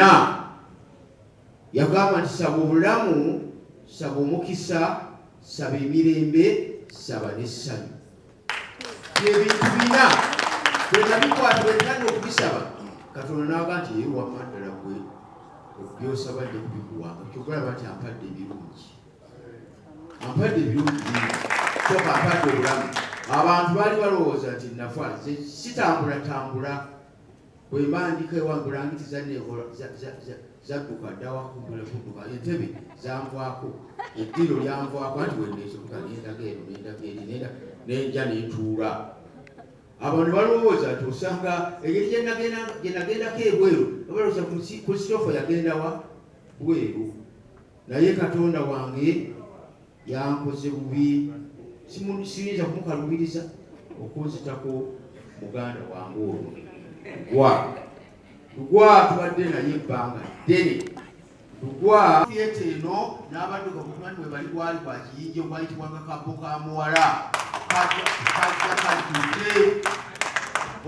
yagamba nti saba obulamu saba omukisa saba emirembe saba n'essanyu ebintu 4 bwenabikwata bwetandi okubisaba Katonda n'aga nti ye wamaddala gwe byosaba nja kubikuwanga kyokulaba nti ampadde ebirungi soka ampadde obulamu abantu baali balowooza nti nafa sitambula bwembandika ewange olangitiza zadduka ddawa kudduka entebe zanvaako eddiro lyanvaako anti wendeesoka nendaga eno nendaga eri nenja nentuula abantu balowooza nti osanga engeri gyenagendako ebweru balowooza Christopher yagenda wa bweru naye Katonda wange yankoze bubi siyinza kumukalubiriza okunzitako muganda wange ono Ndugwa tubadde naye ebbanga ddene Ndugwa theatre eno n'abaddu gabukumani bwe bali gwali kwa kiyinja ogwayitibwanga Kapo ka muwala kajja kajjudde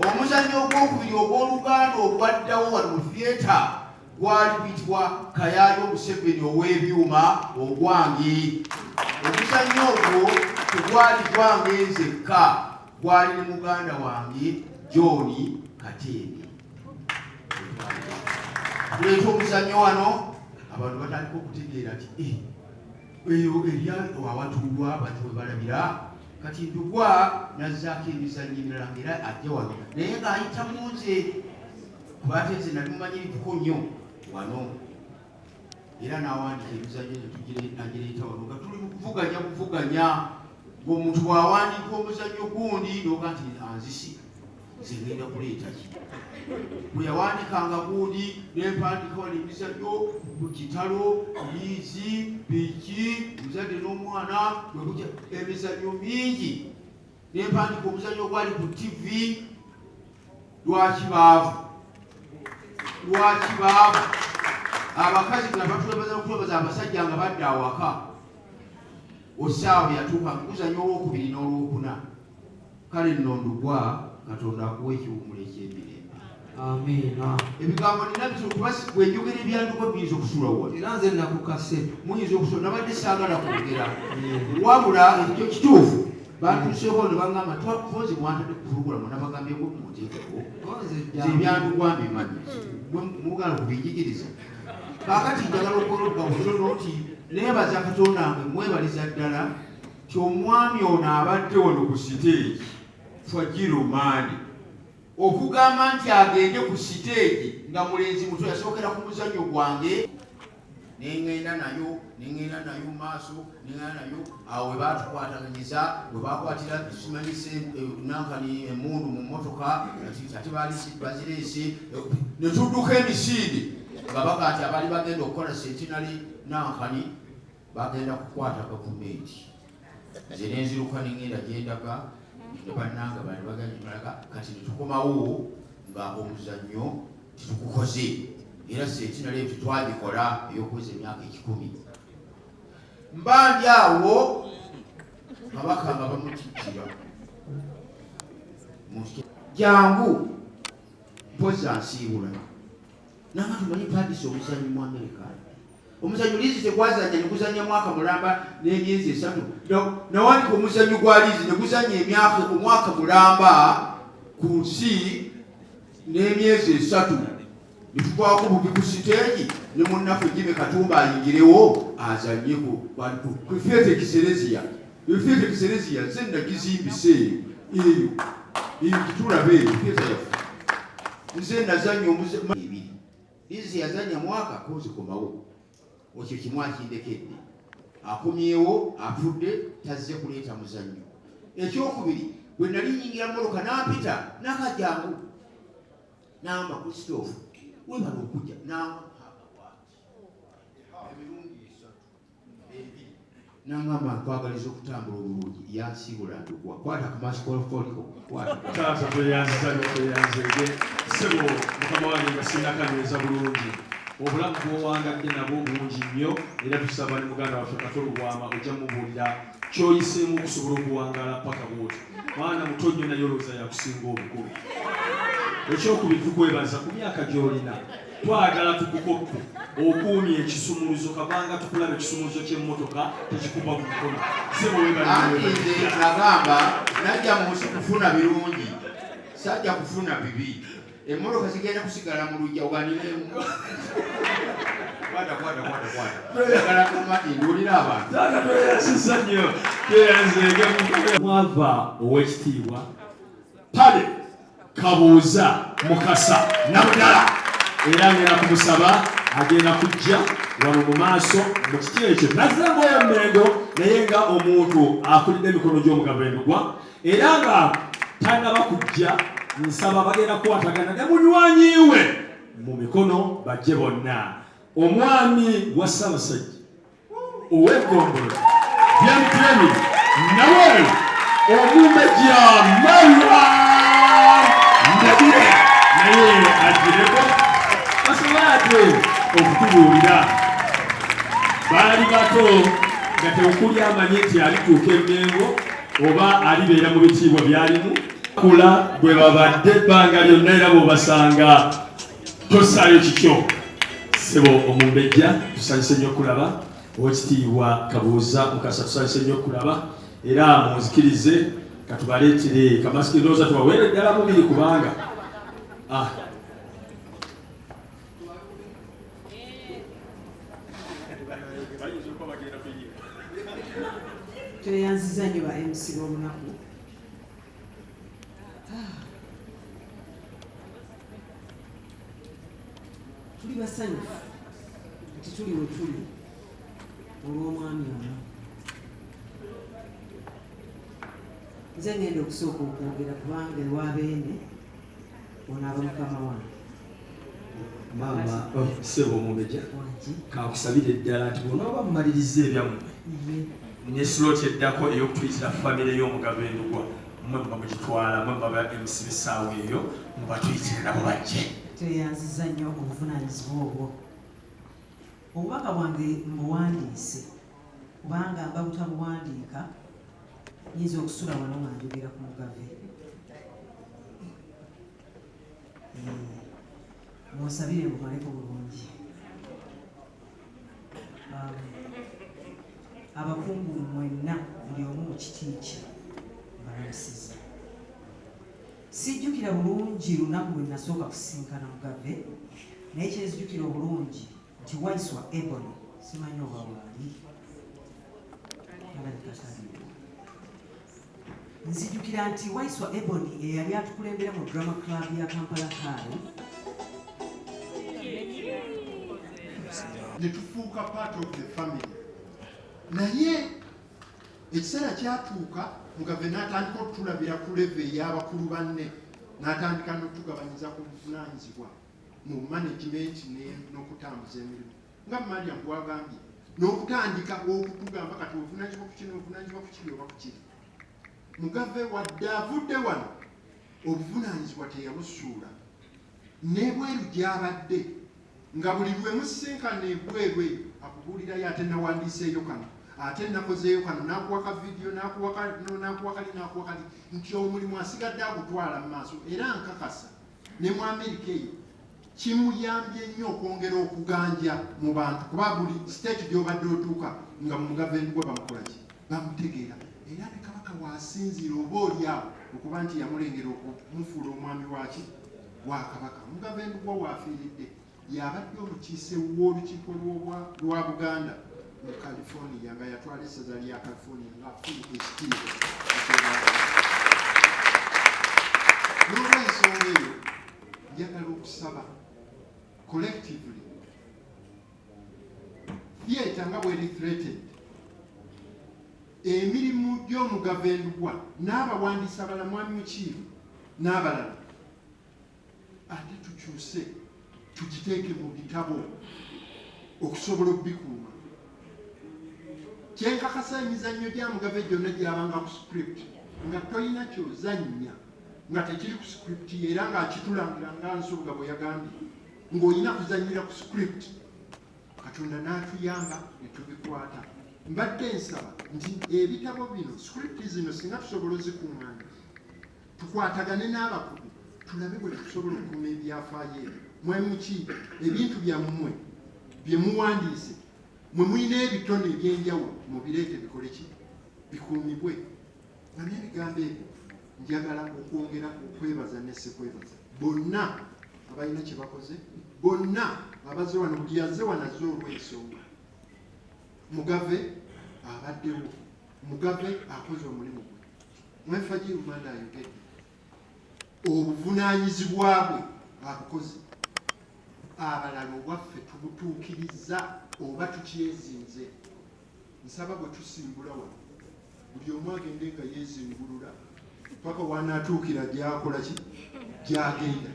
omuzannyo ogwokubiri ogw'oluganda ogwaddawo wano mu theatre gwali guyitibwa Kayaayo Museveni ow'ebyuma ogwange omuzannyo ogwo tegwali gwange nzekka gwali ne muganda wange John Katembe tuleeta omuzannyo wano abantu batandika okutegeera nti eyo erya awatuulwa abantu we balabira kati Ndugwa nazzaako emizannyo emirala ng'era ajja wano naye ng'ayita mu nze kubate nze nali mumanyirivuko nnyo wano era n'awandiika emizannyo agireeta wano nga tuli mu kuvuganya ng'omuntu bw'awandiika omuzannyo gundi n'oga nti anzisi nze ngenda kuleeta ki bwe yawandikanga gundi n'empandika wano emizannyo ku kitalo liizi biki omuzadde n'omwana emizannyo mingi n'empandika omuzannyo gwali ku TV lwakibaavu abakazi nga batwebaza okwebaza abasajja nga badde awaka osaawe yatuuka kuzannyo olwokubiri n'olwokuna kale nno Ndugwa Katonda akuwa ekiwumula eky'emirembe amiina ebigambo nina bwenjogera ebyandiko biyinza okusula wano era nze nakukase muyinza okusula nabadde saagala kwogera wabula ekyo kituufu bantuuseeko ne baŋŋamba twakufozi mwantadde kufulugulamu nabagambyeko muteekeko ebyandugwa mbimanyi mugala kubinjigiriza kaakati njagala okwolobba butono nti neebaza Katonda wange mwebaliza ddala ti omwami ono abadde wano ku siteegi Fwagirumaani okugamba nti agende ku siteegi nga mulenzi muto yasookera ku muzannyo gwange nengenda nayo maaso nengenda nayo awo we batukwataganyiza we bakwatira simanyise nankani emundu mu motoka ate baali bazireese ne tudduka emisinde nga baga nti abali bagenda okukola sentinali nankani bagenda kukwata gavumenti nze nenziruka nengenda gyendaga ne bannanga bali baganyimalaga kati netukomawo nga omuzannyo titukukoze era sentinali ebyo twagikola ey'okuweza emyaka 10 mbandi awo kabaka nga bamutikkira jangu mpozi ansiibula nanga tumanyi padisi omuzannyo mu Amerika omuzannyo liizi tegwazanya ne guzanya mwaka mulamba n'emyezi 3 nawandika omuzannyo gwa liizi ne guzanya omwaka mulamba ku nsi n'emyezi 3 nitutwako bubi ku siteegi ne munnaffe Jimmy Katumba ayingirewo azanyeko ku theatre Kisereziya nze nagizimbise eyo kitulabe eyo theatre yaffe nze nazanya omuzannyo ebiri liizi yazanya mwaka kozikomawo okyo kimu akindekedde akomyewo afudde tazze kuleeta muzannyo ekyokubiri bwe nali nyingira mmotoka nampita nakajangu namba Christopher webala okujja nangamba nkwagaliza okutambula obulungi yansiibula Ndugwa kwata akamasikoliko taata tweyanzege sebo mukama wange nga sinnakanyweza bulungi obulamu bw'owangadde nabwo bungi nnyo era tusaba ne muganda waffe Katolugwama ojja mubuulira ky'oyiseemu okusobola okuwangaala paka bwoti mwana muto nnyo naye olowooza yakusinga obukulu ekyokubiri tukwebaza ku myaka gy'olina twagala tukukoppe okuumya ekisumuluzo kabanga tukulaba ekisumuluzo ky'emmotoka tekikuba ku mukono nze nagamba najja mu nsi kufuna birungi sajja kufuna bibi emmotoka zigenda kusigala mu lujja oganiremu kwata kumati ndulira abantu tweyasisa nnyo tweyanzege mwava ow'ekitiibwa Pale Kabuuza Mukasa Nabudala era ngenda kumusaba agenda kujja wano mu maaso mu kiti ekyo nazzenga Mengo naye nga omuntu akulidde emikono gy'Omugave Ndugwa era nga tannaba kujja nsaba bagenda kukwatagana ne munywanyi we mu mikono bajje bonna omwami wa Ssaabasajja ow'eggombolola Byamutemi nawe Omugave ndabire naye agireko basobola ate okutubuulira baali bato nga tewukuli amanyi nti alituuka Mengo oba alibeera mu bitiibwa byalimu kula bwe babadde ebbanga lyonna era bw'obasanga tosaayo kikyo ssebo Omumbejja tusanyuse nnyo okulaba Oweekitiibwa Kabuuza Mukasa tusanyuse nnyo okulaba era munzikirize katubaleetere kamasiki ndowooza tubaweere ddala mubiri kubanga tweyanziza nnyo ba MC b'olunaku tuli basanyufu nti tuli we tuli olw'omwami ono nze ngenda okusooka okwogera kubanga ewabeene onaaba mukama wange maama ssebo Omumbejja kakusabire ddala nti bw'onaaba mumaliriza ebyammwe ne slot eddako ey'okutuyitira famire y'Omugave Ndugwa mmwe muba mugitwala mmwe muba MC b'essaawa eyo mubatuyitire nabo bajje tweyanziza nnyo obuvunaanyizibwa obwo obubaka bwange mbuwandiise kubanga mba butabuwandiika nyinza okusula wano nga njogera ku Mugave munsabire bumaleko bulungi abakungu mwenna buli omu mu kiti kye mbalamusiza sijjukira bulungi lunaku lwe nasooka kusinkana Mugave naye kyenzijjukira obulungi nti Waiswa Ebony simanyi oba waali nzijjukira nti Waiswa Ebony eyali atukulembera mu drama club ya Kampala Kale netufuuka part of the family naye ekiseera kyatuuka Mugave n'atandika okutulabira ku leve ey'abakulu banne n'atandika n'otugabanyiza ku buvunaanyizibwa mu management n'okutambuza emirimu nga Mariam bwagambye n'okutandika okutugamba kati obuvunaanyizibwa ku kino obuvunaanyizibwa ku kiri oba ku kiri Mugave wadde avudde wano obuvunaanyizibwa teyabusuula n'ebweru gy'abadde nga buli lwe musisinkana ebweru eyo akubuulirayo ate nawandiiseeyo kano ate nakozeeyo kano n'akuwa ka vidiyo n'akuwa kali nti omulimu asigadde agutwala mu maaso era nkakasa ne mu Amerika eyo kimuyambye nnyo okwongera okuganja mu bantu kuba buli state gy'obadde otuuka nga mu Mugave Ndugwa bamukola ki bamutegeera era ne kabaka waasinziira oba oliawo okuba nti yamulengera okumufuula omwami waki wa kabaka Mugave Ndugwa waafiiridde yabadde omukiise w'olukiiko lwa Buganda mu California nga yatwala essaza lya California ng'afuuka ekitiibwa n'olw'ensonga eyo njagala okusaba collectively theatre nga bweri threatened emirimu gy'Omugave Ndugwa n'abawandiisi abalala mwami Mukiibi n'abalala ate tukyuse tugiteeke mu bitabo okusobola okubikuuma kyenkakasa emizannyo gya Mugave gyonna gyabanga ku script nga tolina kyozannya nga tekiri ku script era ng'akitulangira nga Nsubuga bwe yagambye ng'olina kuzannyira ku script Katonda n'atuyamba ne tubikwata mbadde nsaba nti ebitabo bino script zino singa tusobola ozikuŋŋaanya tukwatagane n'abakugu tulabe bwe tusobola okukuuma ebyafaayo ebyo mwami Mukiibi ebintu byammwe bye muwandiise mwe mulina ebitone ebyenjawulo mubireete bikole ki bikuumibwe nga n'ebigambo ebyo njagala okwongera okwebaza nessekwebaza bonna abalina kye bakoze bonna abaze wano buli yazze wanaze olw'ensonga Mugave abaddewo Mugave akoze omulimu gwe mwefaji Rwanda ayogedde obuvunaanyizibwa bwe abukoze abalala obwaffe tubutuukiriza oba tukyezinze. Nsaba bwe tusimbula wano buli omu agende nga yeezingulula paka wanaatuukira gyakola ki gyagenda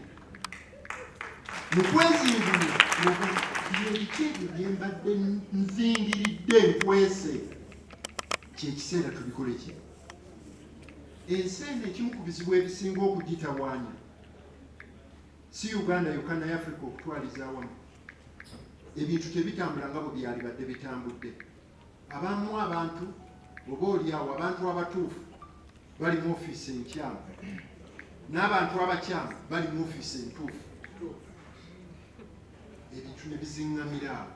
mu kwezingulula ebiki ebyo bye mbadde nzingiridde nkwese kyekiseera tubikole ki. Ensi eno ekimu ku bizibu ebisinga okugitawaanya si Uganda yokka naye Africa okutwaliza awamu ebintu tebitambula nga bwe byali badde bitambudde. Abamu abantu oba oliawo abantu abatuufu bali mu ofiisi enkyamu n'abantu abakyamu bali mu ofiisi entuufu. Ebintu ne bizingamira awo.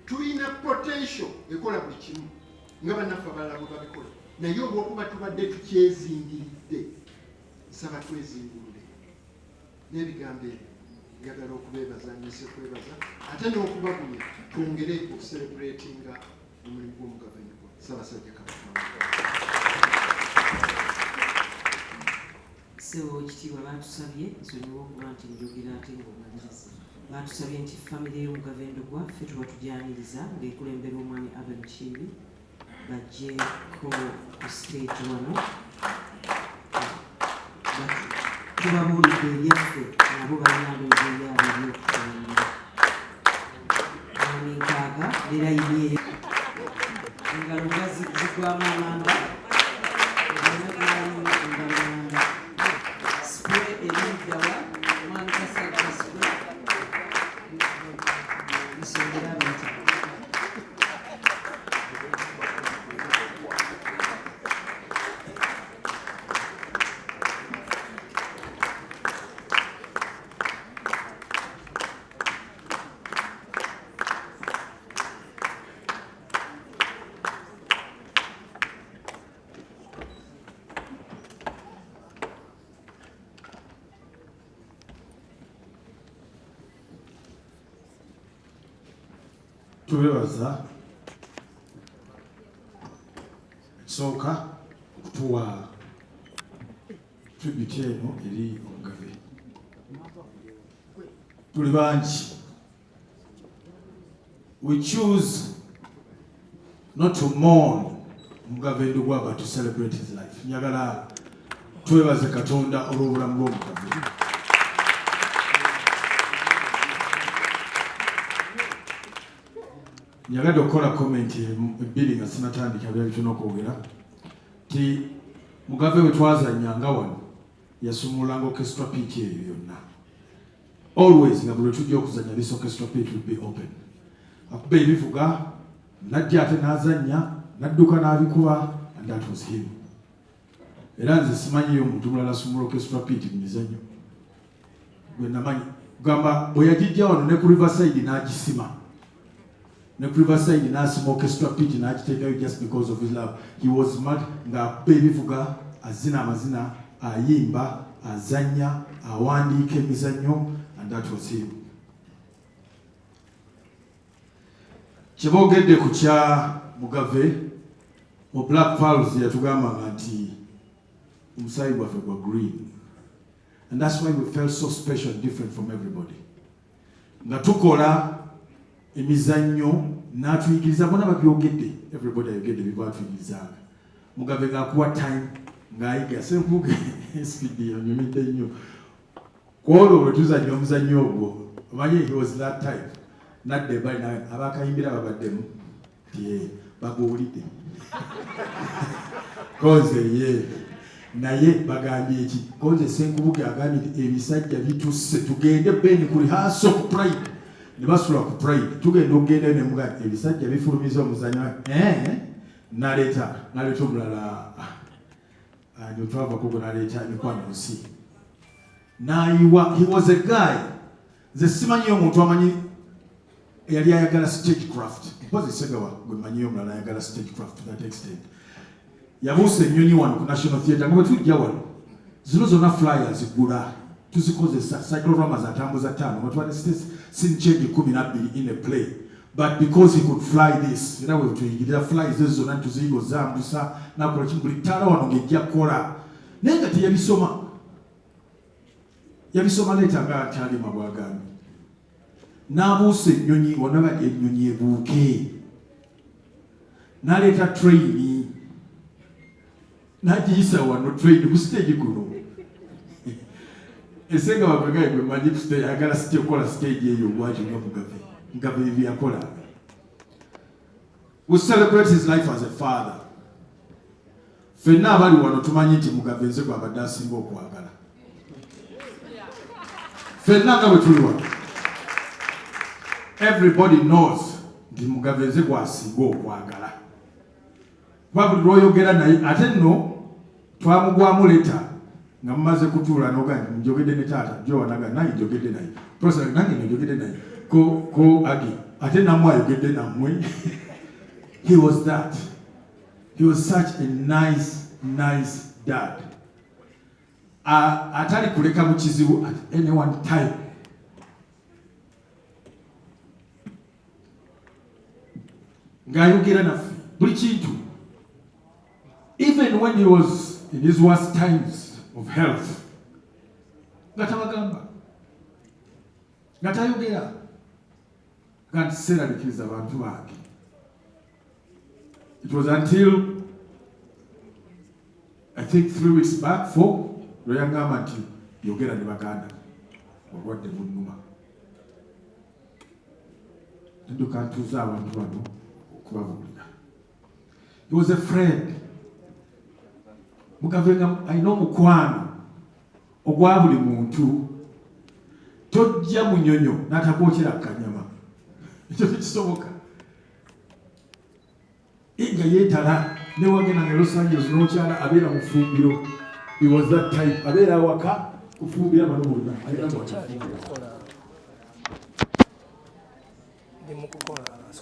Tulina potential ekola buli kimu nga bannaffe abalala bwe babikola, naye olw'okuba tubadde tukyezingiridde nsaba twezingulule. N'ebigambo ebyo njagala okubeebaza nise kwebaza ate n'okubagunya twongere okucelebratinga omulimu gw'Omugave Ndugwa. Ssaabasajja Kabaka. Ssebo ekitiibwa batusabye nsonyiwa okuba nti njogera ate ng'omaliriza. Batusabye nti famire y'Omugave Ndugwa ffe tuba tujyaniriza ng'ekulembera omwami Abel Kiibi bajjeko ku stage wano tubabuulidde ebyaffe nabo balinaalo ebyeyaabo ebyokukulembera. Mwami nkaaga leera yimye engalo nga zigwamu amanda engalomanda spray ebiddawa omwami kasajja spray nsongera bintu tubebaza ekisooka okutuwa tribute eno eri Omugave. Tuli bangi. We choose not to mourn Omugave Ndugwa but to celebrate his life. Njagala twebaze Katonda olw'obulamu bw'Omugave. Nyagadde okukola komenti ebbiri nga sinatandika byali tulina okwogera ti Mugave bwe twazannyanga wano yasumulanga orchestra pit eyo yonna. Always nga buli tujja okuzannya this orchestra pit will be open. Akuba ebivuga najja ate n'azannya n'adduka n'abikuba and that was him. Era nze simanyiyo omuntu mulala asumula orchestra pit mu mizannyo gwe namanyi kugamba bwe yagijja wano ne ku Riverside n'agisima. Ne Riverside n'asima orchestra pit n'agiteekayo just because of his love. He was mad ng'akuba ebivuga azina amazina ayimba azannya awandiika emizannyo and that was him. Kyeboogedde ku kya Mugave mu Black Pearls yatugambanga nti omusaayi gwaffe gwa green and that's why we felt so special and different from everybody. Nga tukola emizannyo n'atuyigiriza bona babyogedde everybody ayogedde bye baatuyigirizanga. Mugave ng'akuwa time ng'ayiga senkuge speed yonyumidde nnyo. Kwolwo bwe tuzannya omuzannyo ogwo omanyi he was that type nadde bali abakayimbira babaddemu ti baguwulidde koze ye naye bagambye eki koze senkubuge agambye ebisajja bitusse tugende beni kuli haso ku pride ne basula ku pride tugenda okugenda ne muga ebisajja bifulumiza omuzannyo naleeta omulala nyo twava kugo naleeta mikwano nsi n'ayiwa. He was a guy nze simanyiyo omuntu amanyi yali ayagala stagecraft mpozi segawa gwe manyiyo omulala ayagala stagecraft to that extent. Yabuusa ennyonyi wano ku NationalTheater nga bwe tujja wano zino zonna flyers gula tuzikozesa cycloramas atambuza 5 batwale scene change 12 in a play but because he could fly this era we tuyigirira flies ezo zonna tuziyigo zambusa nakola kimu buli ttaala wano ng'ejja kukola naye nga teyabisoma leeta nga akyalima bw'agambye n'abuusa ennyonyi onaba ennyonyi ebuuke n'aleeta traini n'agiyisa wano traini ku stage guno esenga wabagaye gwe manyi ku stage ayagala site okola stage eyo obwakyo nga Mugave bye yakola. We celebrate his life as a father. Ffenna abali wano tumanyi nti Mugave nze gwabadde asinga okwagala. Ffenna nga bwe tuli wano. Everybody knows nti Mugave nze gwasinga okwagala. Kuba buli lw'oyogera naye ate nno twamugwamu leta nga mumaze kutuula n'ogamba njogedde ne taata Joanaga naye njogedde naye. Professor nange njogedde naye. Ko agi ate namwe ayogedde nammwe. He was that. He was such a nice dad. Atali kuleka mu kizibu at any one time. Ng'ayogera naffe buli kintu. Even when he was in his worst times of health, nga tabagamba, nga tayogera, nga ntiseeraliikiriza abantu bange. It was until I think 3 weeks back, 4, lwe yangamba nti yogera ne baganda obulwadde bunnuma. Nduka ntuuza abantu bano okubabuulira. He was a friend. Mugave alina omukwano ogwa buli muntu. Tojja munyonyo n'atakwokera kanyama. Ekyo tekisoboka. Nga yeetala ne wagenda ne Los Angeles n'okyala abeera mu ffumbiro. He was that type. Abeera awaka kufumbira bano bonna.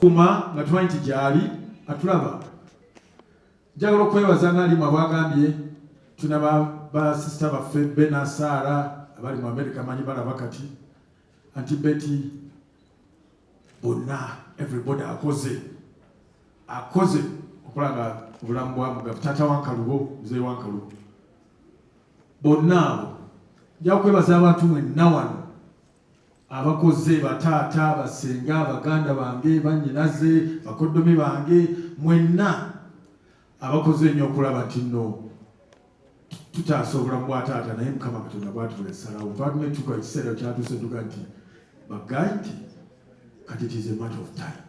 Kuma nga tumanyi nti gyali atulaba. Njagala okwebaza ng'ali mwabagambye tuna ba sister baffe Bena Sara abali mu America manyi balaba kati Auntie Betty bonna everybody akoze okulanga obulamu bwa Mugave taata Wankalubo mzee Wankalubo bonna abo nja okwebaza abantu mwenna wano abakoze bataata basenga baganda bange bannyinaze bakoddomi bange mwenna abakoze nnyo okulaba nti nno tutaasa obulamu bwa taata naye Mukama Katonda bw'atuwa essalawo twatumetuka ekiseera kyatuuse tuga nti bagayi nti kati it is a matter of time.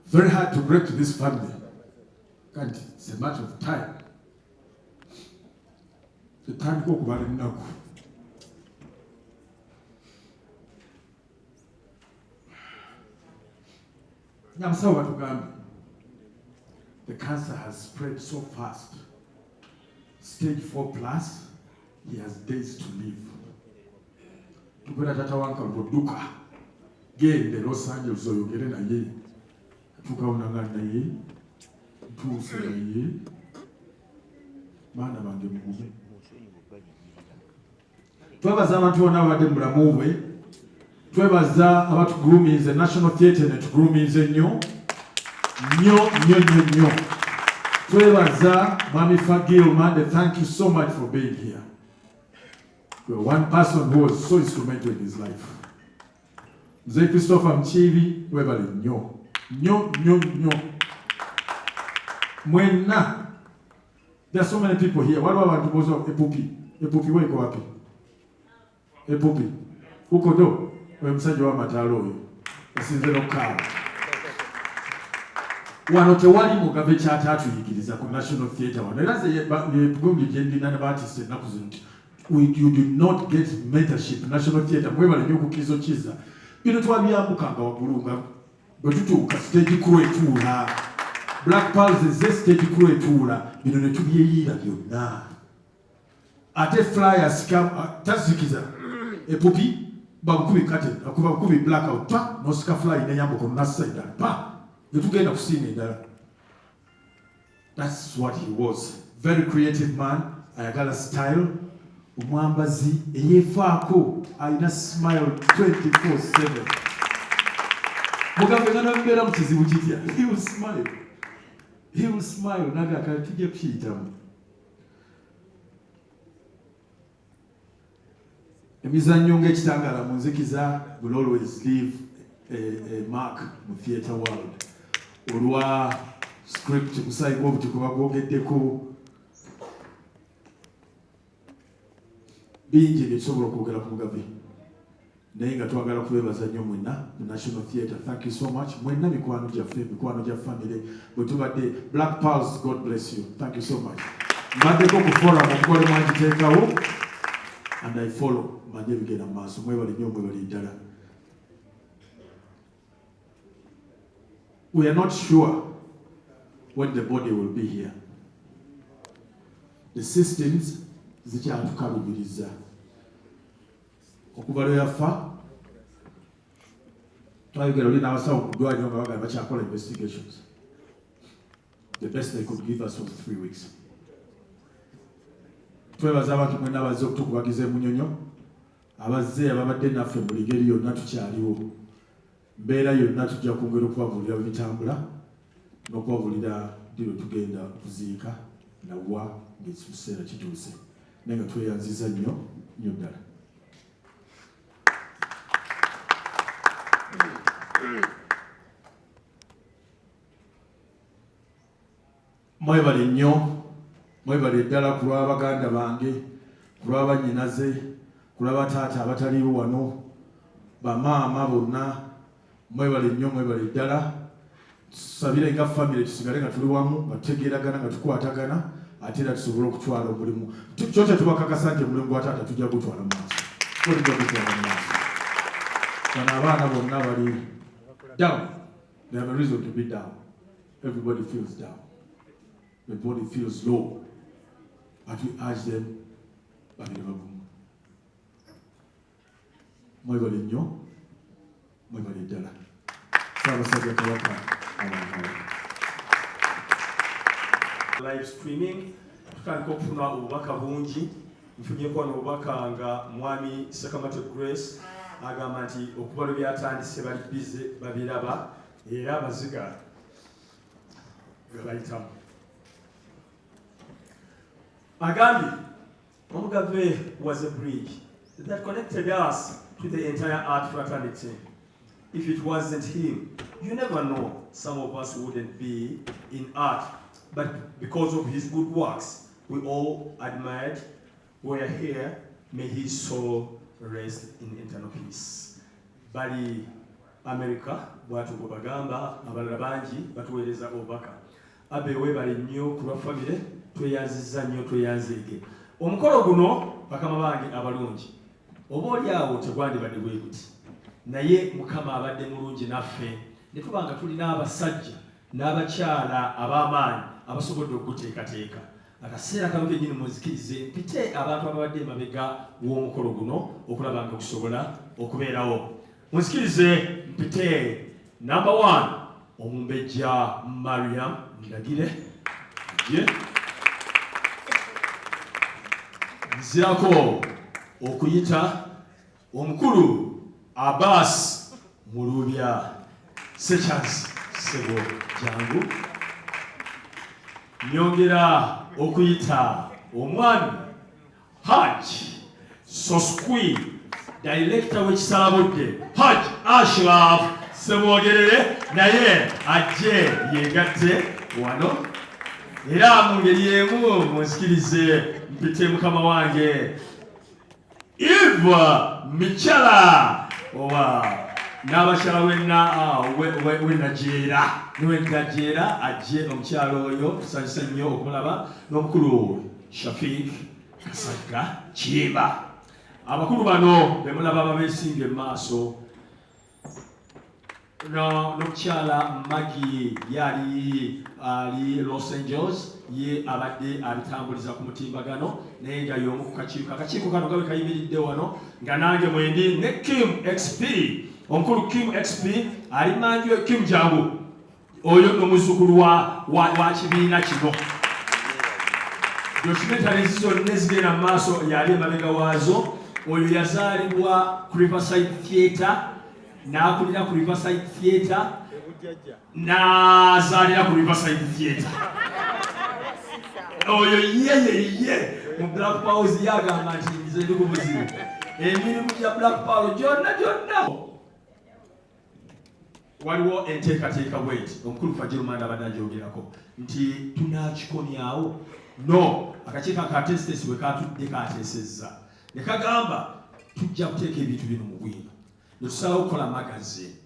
Very hard to break to this family. Kanti it's a matter of time. Tetandika okubala ennaku. Namusawo batugambe the cancer has spread so fast. Stage 4 plus, he has days to live. Tugenda tata Wankalubo dduka gende Los Angeles oyogere naye tukawunanga naye tuuse naye baana bange mugume. Twebaza abantu bonna abadde mu bulamu bwe. Twebaza abatugurumiize NationalTheater netugurumiize nnyo. Twebaza Mami Fagil Mande, thank you so much for being here. You are one person who was so instrumental in his life. Mzee Christopher Mchivi, webale nnyo. Mwenna. There are so many people here. Waliwo abantu bozo epupi weko wapi? Epupi. Uko do? We msajja wa matalo oyo. Asinze n'okaaba. Wano tewali Mugave kyataatuyigiriza ku NationalTheater wano. Era ze yegumbye gye ndina ne baatise ennaku zino nti you do not get mentorship NationalTheater mwebale nnyo okukkiriza okkiza. Bino twabyambukanga waggulu nga bwe tutuuka stage crew etuula. Black Pulse ze stage crew etuula. Bino ne tubyeyiira byonna. Ate flyers tazikiza epupi bakubi kate akuba kubi blackout twa no ska fly ne yambo ko nasida pa yetugenda kusina endala. That's what he was. Very creative man. Ayagala style. Omwambazi eyefaako alina smile 24/7. Mugave ngana mbera mu kizibu kitya. He will smile naga akatije pita. Emizannyo ng'ekitangaala mu nzikiza will always leave a mark mu theatre world. Olwa script musayibwa obutiko bagwogeddeko bingi byetusobola okwogera ku Mugave. Naye nga twagala kubeebaza nnyo mwenna mu National Theater. Thank you so much. Mwenna mikwano gyaffe, mikwano gya family. Bwe tubadde Black Pulse, God bless you. Thank you so much. Mbaddeko ku forum omukole mwagiteekawo and I follow. Manje bigenda mu maaso. Mwebale nnyo, mwebale ddala. We are not sure when the body will be here. The systems zikyatukalubiriza. Okuva lwe yafa twayogera oli n'abasawo ku ddwaliro nga bagamba bakyakola investigations. The best they could give us was 3 weeks. Twebaza abantu mwenna abazze okutukubagiza emunyonyo, abazze ababadde naffe buli ngeri yonna tukyaliwo. Mbeera yonna tujja kwongera okubabuulira bwe bitambula n'okubabuulira ddi lwe tugenda okuziika nawa ng'ekiseera kituuse. Naye nga tweyanziza nnyo nnyo ddala. Mwebale nnyo, mwebale ddala ku lwa baganda bange, ku lwa bannyinaze, ku lwa bataata abataliwo wano, bamaama bonna, mwebale nnyo, mwebale ddala. Tusabire nga family tusigale nga tuli wamu, nga tutegeeragana, nga tukwatagana, ate era tusobole okutwala omulimu. Kyokya tubakakasa nti omulimu gwa taata tujja gutwala mu maaso. Tujja gutwala mu maaso. Bano abaana bonna bali down. They have a reason to be down. Everybody feels down. The body feels low. But we urge them, mwebale nnyo, mwebale ddala. Ssaabasajja Kabaka live streaming tutandika okufuna obubaka bungi. Nfunyeeko wano obubaka nga mwami Sakamate Grace agamba nti okuva lwe byatandise bali bize babiraba era abaziga nga bayitamu. Agambye Omugave was a bridge that connected us to the entire art fraternity. If it wasn't him, you never know, some of us wouldn't be in art. But because of his good works, we all admired, were here. May his soul rest in eternal peace. Bali America, bwatu bagamba, abalala bangi batuweereza obubaka. Abe webale nnyo ku lwa famire, tweyanziza nnyo, tweyanzeege. Omukolo guno bakama bange abalungi, oba oliawo tegwandibadde bwe guti, naye Mukama abadde mulungi naffe, ne tubanga tulina abasajja n'abakyala ab'amaanyi abasobodde okuteekateeka. Akaseera kano kennyini muzikirize mpite abantu ababadde emabega w'omukolo guno okulaba nga kusobola okubeerawo. Muzikirize mpite number 1 Omumbejja Mariam Ndagire. Nzirako okuyita omukulu Abbas Mulubya Sechansi Sebo Jangu. Nyongera okuyita omwami Haji Soskwi, director w'ekisalabudde Haji Ashraf Semwogerere, naye ajje yegatte wano. Era mu ngeri y'emu munsikirize mpite mukama wange Eva Michala oba n'abakyala w'ennajeera ajje omukyalo oyo tusanyuse nnyo okumulaba, n'omukulu Shafiq Kasagga Kiyimba. Abakulu bano be mulaba babeesinga emmaaso, n'omukyala Maggie yali ali Los Angeles, ye abadde abitambuliza ku mutimbagano naye nga y'omu ku akakiiko kano gabe kayimiridde wano nga nange mwendi ne Kim XP, omukulu Kim XP ali manju Kim Jangu oyo n'omuzzukulu wa kibiina kino. Documentaries zonna ezigenda mu maaso yali emabega waazo. Oyo yazaalibwa ku Riverside Theater, n'akulira ku Riverside Theater, n'azaalira ku Riverside Theater. Oyo ye mu Black Pause yagamba nti nze ndi ku buzibu emirimu gya Black Pearl gyonna waliwo enteekateeka bweti omukulu Fajirumanda abadde agyogerako nti tunakikomyawo no akakiiko akatesitesi bwe katudde kateesezza ne kagamba tujja kuteeka ebintu bino mu bwino ne tusalawo okukola magazine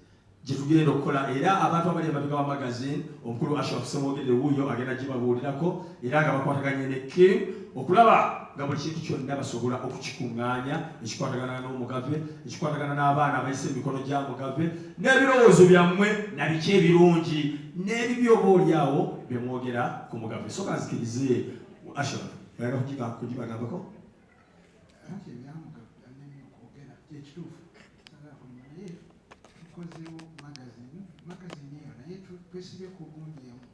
gye tugenda okukola era abantu abali emabega wa magazine omukulu Ashraf Semogede wuuyo agenda gibabuulirako era nga bakwataganye ne King okulaba nga buli kintu kyonna basobola okukikuŋŋaanya ekikwatagana n'Omugave ekikwatagana n'abaana abayise emikono gya Mugave n'ebirowoozo byammwe na biki ebirungi n'ebibi oba oliawo bye mwogera ku Mugave so kanzikirize Ashraf oyagala kugibagambako tukozeewo magazine eyo naye twesibye ku bungi emu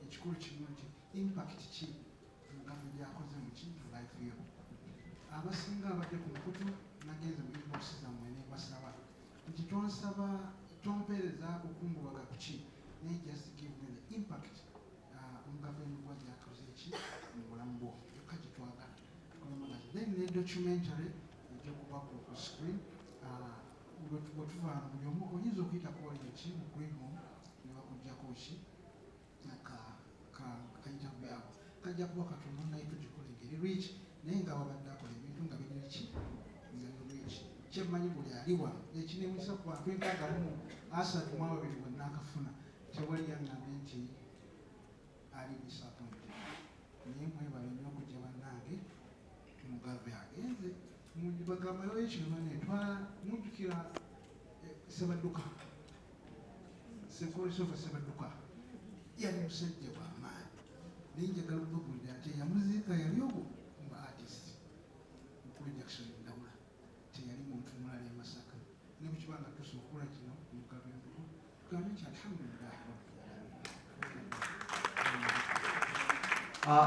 ekikulu kimu nti impact ki Mugave gyakoze mu kintu life yo abasinga abadde ku mukutu nagenze mu inbox zammwe ne basaba nti tonsaba tompeereza Bakungubaga ku ki naye just give me the impact Omugave Ndugwa gyakoze ki mu bulamu bwo yokka gitwagala then ne documentary egyokuba ku screen bwetuvaana buli omu oyinza okuyita kuwalira ki mu green room ne bakuggyako ki kayita byabo kajja kuba katono naye tugikola engeri rich naye nga wabadde akola ebintu nga biri ki nga biri rich kyemmanyi buli ali wano ekinemisa ku bantu enkagamu asatu mu ababiri bwenna akafuna tewali yangambye nti ali disappointed naye mwebale nnyo okujja bannange Mugave agenze bagambayo ekino netwala mujjukira Sebadduka sekolisofa Sebadduka yali musajja w'amaanyi naye njagala okubabuulira nti eyamuziika yali ogwo nga artist mukulu Jackson Ndawula teyali muntu mulala e Masaka ne bwe kiba nga tusookula kino Mugave Ndugwa tugambe nti alhamdulillahi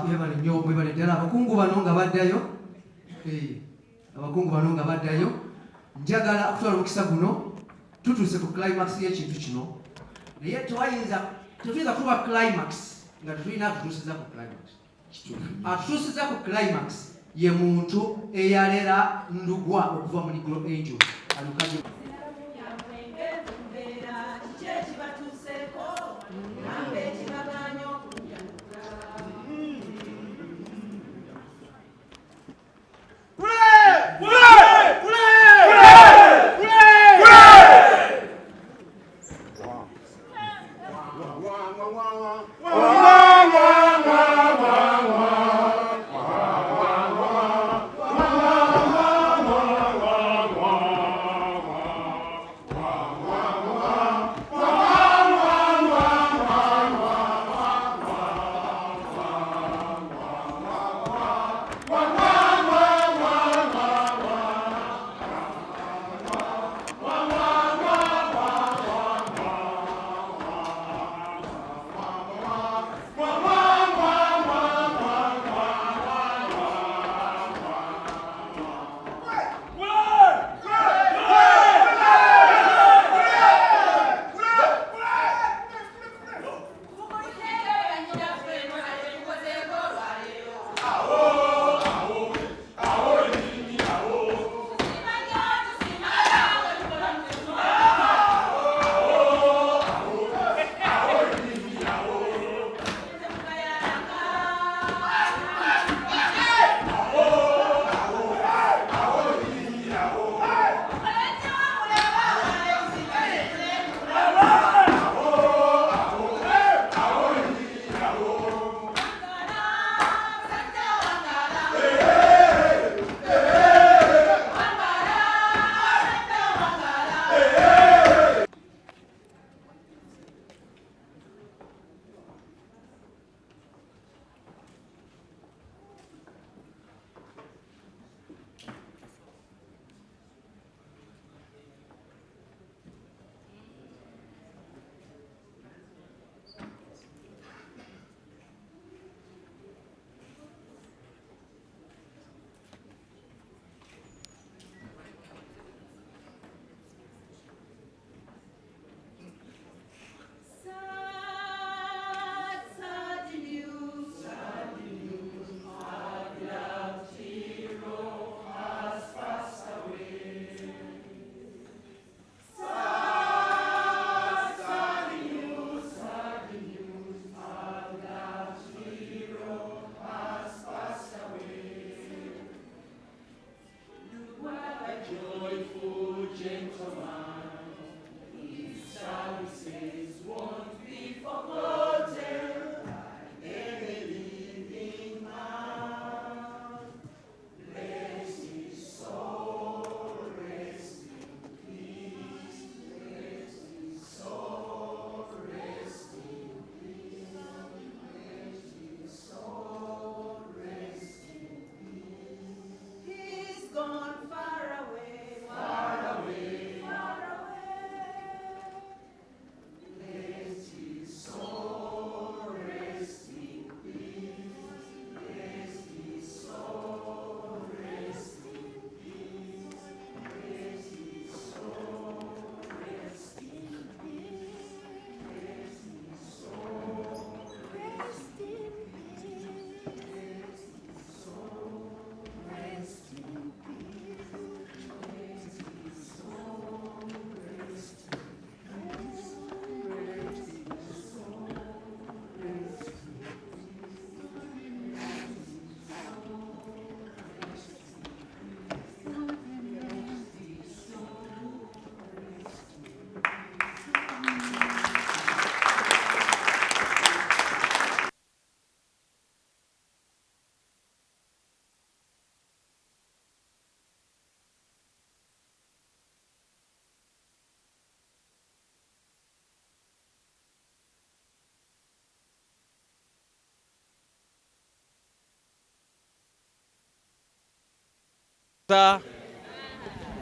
yebale nnyo mwebale ddala abakungu bano nga baddayo abakungu bano nga baddayo njagala okutwala omukisa guno tutuuse ku climax y'ekintu kino naye tetuyinza kuba climax nga tetulina atutuusiza ku climax atutuusiza ku climax ye muntu eyalera Ndugwa okuva mu Negro Angel alukaje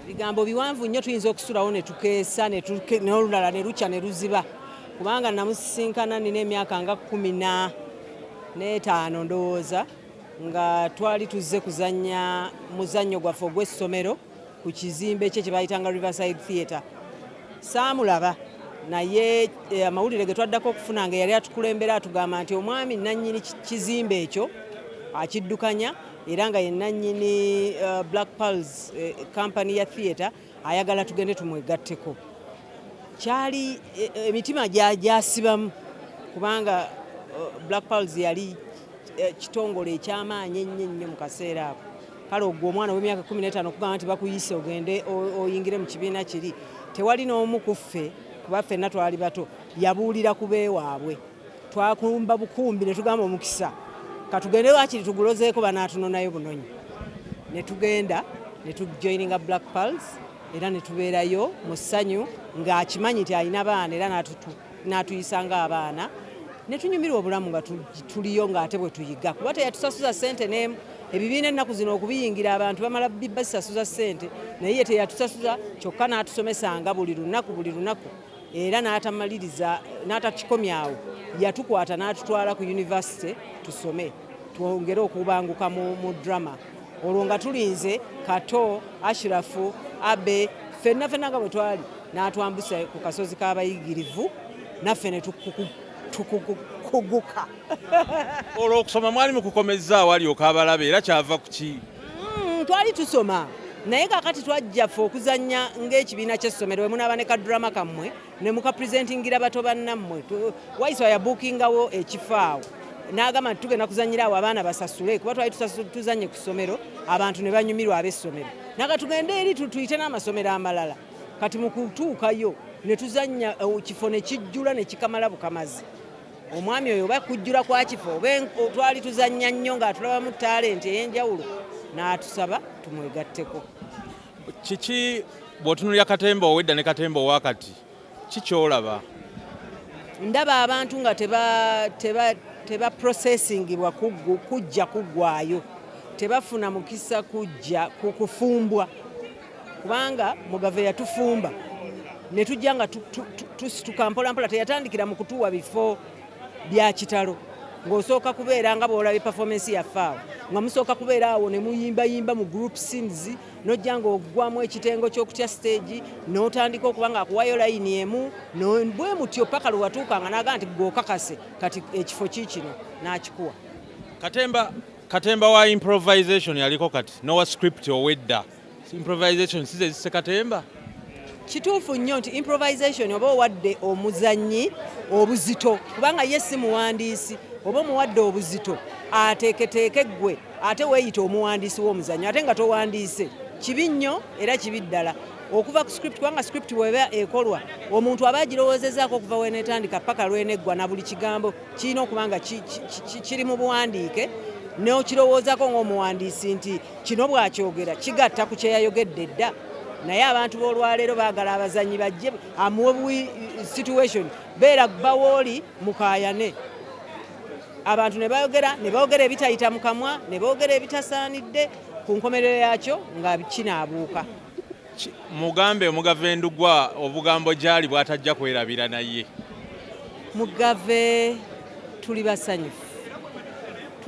Bigambo biwanvu nnyo tuyinza okusulawo ne tukeesa n'olulala ne lukya ne luziba kubanga namusisinkana nina emyaka nga 15 ndowooza nga twali tuzze kuzannya muzannyo gwaffe ogw'essomero ku kizimbe kye kye bayitanga Riverside Theater. Saamulaba naye amawulire ge twaddako okufuna nga yali atukulembera atugamba nti omwami nannyini kizimbe ekyo akiddukanya era nga ye nannyini Black Pearls company ya theater ayagala tugende tumwegatteko. Kyali emitima gyasibamu kubanga Black Pearls yali kitongole ekyamaanyi ennyo mu kaseera ako. Kale ogwo omwana w'emyaka 15 okugamba nti bakuyise ogende oyingire mu kibiina kiri tewali n'omu ku ffe kuba ffenna twali bato yabuulira ku beewaabwe. Twakumba bukumbi ne tugamba omukisa katugende wakiri tugulozeeko banaatunonayo bunonyi. Ne tugenda ne tujoininga Black Pearls era ne tubeerayo mu ssanyu ng'akimanyi nti alina baana era n'atuyisanga abaana. Ne tunyumirwa obulamu nga tuliyo ng'ate bwe tuyiga kuba teyatusasuza ssente n'emu. Ebibiina ennaku zino okubiyingira abantu bamala basasuza ssente naye ye teyatusasuza kyokka n'atusomesanga buli lunaku era n'atamaliriza n'atakikomyawo yatukwata n'atutwala ku yunivasite tusome twongere okubanguka mu drama. Olwo nga tulinze Kato, Ashirafu, Abe ffenna nga bwe twali n'atwambusa ku kasozi k'abayigirivu naffe ne tukuguka. Olwo okusoma mwali mukukomezza awali okabalabe era kyava ku ki? Twali tusoma naye kakati twajja ffe okuzannya ng'ekibiina ky'essomero we munaaba ne kadrama kammwe ne mukapresentingira bato bannammwe. Wayiso yabuukingawo ekifo awo n'agamba nti tugenda kuzannyira awo abaana basasule kuba twali tuzanye ku ssomero abantu ne banyumirwa ab'essomero. Naka tugende eri tuyite n'amasomero amalala kati mu kutuukayo ne tuzannya kifo ne kijjula ne kikamala bukamazi. Omwami oyo oba kujjula kwa kifo twali tuzannya nnyo ng'atulabamu talenti ey'enjawulo n'atusaba tumwegatteko. Kiki bw'otunuulira Katemba ow'edda ne Katemba ow'akati kikyolaba? Ndaba abantu nga teba processingibwa kujja kuggwayo, tebafuna mukisa kujja kufumbwa kubanga Mugave yatufumba ne tujja nga tusituka mpolampola. Teyatandikira mu kutuwa bifo bya kitalo ng'osooka kubeera nga bw'olaba performance yaffe awo nga musooka kubeera awo ne muyimbayimba mu group scenes n'ojja ng'oggwamu ekitengo ky'okutya stage n'otandika okuba ng'akuwayo layini emu bwe mutyo paka lwe watuukanga n'agamba nti gw'okakase kati ekifo kiikino n'akikuwa. Katemba wa improvisation yaliko kati n'owa script ow'edda. Improvisation size zisse Katemba? Kituufu nnyo nti improvisation oba owadde omuzannyi obuzito kubanga ye si muwandiisi oba omuwadde obuzito ateeketeeke ggwe ate weeyita omuwandiisi w'omuzannyo ate nga towandiise kibi nnyo era kibi ddala okuva ku script kubanga script bw'eba ekolwa omuntu aba agirowoozezaako okuva weenetandika paka lweneggwa na buli kigambo kirina okuba nga kiri mu buwandiike n'okirowoozaako ng'omuwandiisi nti kino bw'akyogera kigatta ku kyeyayogedde dda. Naye abantu b'olwaleero baagala abazannyi bajje amuwe situation beera bawooli mukaayane. Abantu ne boogera ebitayita mu kamwa ne boogera ebitasaanidde ku nkomerero yakyo nga kinaabuuka. Mugambe Omugave Ndugwa obugambo gyali bw'atajja kwerabira naye. Mugave tuli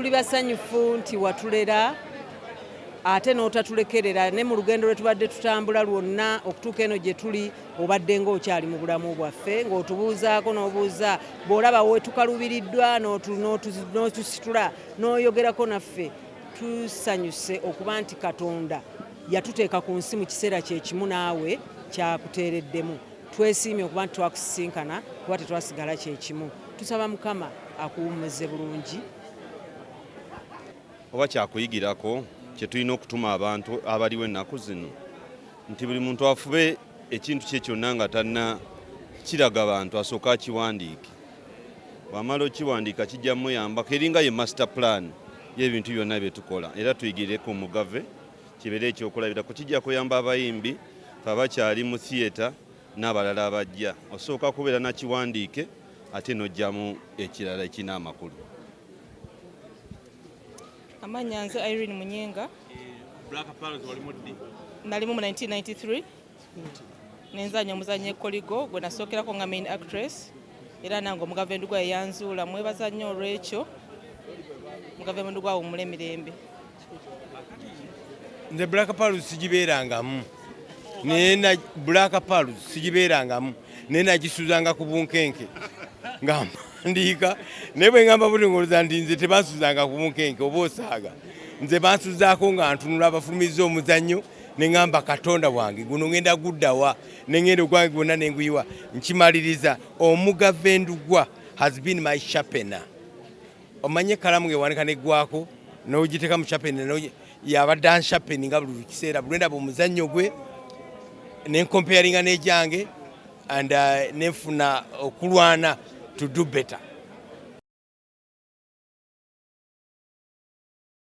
basanyufu nti watulera ate n'otatulekerera ne mu lugendo lwe tubadde tutambula lwonna okutuuka eno gye tuli obadde ng'okyali mu bulamu bwaffe ng'otubuuzaako n'obuuza bw'olaba we tukalubiriddwa n'otusitula n'oyogerako naffe. Tusanyuse okuba nti Katonda yatuteeka ku nsi mu kiseera kye kimu naawe kyakuteereddemu. Twesiimye okuba nti twakusisinkana kuba tetwasigala kye kimu. Tusaba Mukama akuwummuze bulungi. Oba kyakuyigirako kye tulina okutuma abantu abaliwo ennaku zino nti buli muntu afube ekintu kye kyonna nga tanna kiraga abantu asooka akiwandiike. Bw'amala okiwandiika kijja muyambako eringa ye master plan y'ebintu byonna bye tukola era tuyigireko Omugave kibeere ekyokulabirako kijja kuyamba abayimbi abakyali mu theater n'abalala abajja osooka kubeera nakiwandiike ate n'ojjamu ekirala ekina amakulu. Amanya nze Irene Munyenga. Black Palace wali muddi? Nalimu mu 1993 nenzanya omuzannyo ekoligo gwe nasookerako nga main actress era nange Omugave Ndugwa eyanzuula mwebaza nnyo olw'ekyo Omugave Ndugwa awummule emirembe. Nze Black Palace sigibeerangamu nena Black Palace sigibeerangamu nena gisuzanga ku bunkenke nga mpandiika naye bwe ngamba buli ngoloza nti nze tebansuzanga ku bunkenke oba osaaga nze bansuzaako nga ntunula abafulumiza omuzannyo ne ngamba Katonda wange guno ngenda guddawa ne ngenda ogwange gwonna ne nguyiwa nkimaliriza. Omugave Ndugwa has been my sharpener. Omanye kalamu gewanika neggwako n'ogiteeka mu sharpener yabadde ansharpeninga buli kiseera buli ndaba omuzannyo gwe ne comparinga n'egyange and nenfuna okulwana to do better.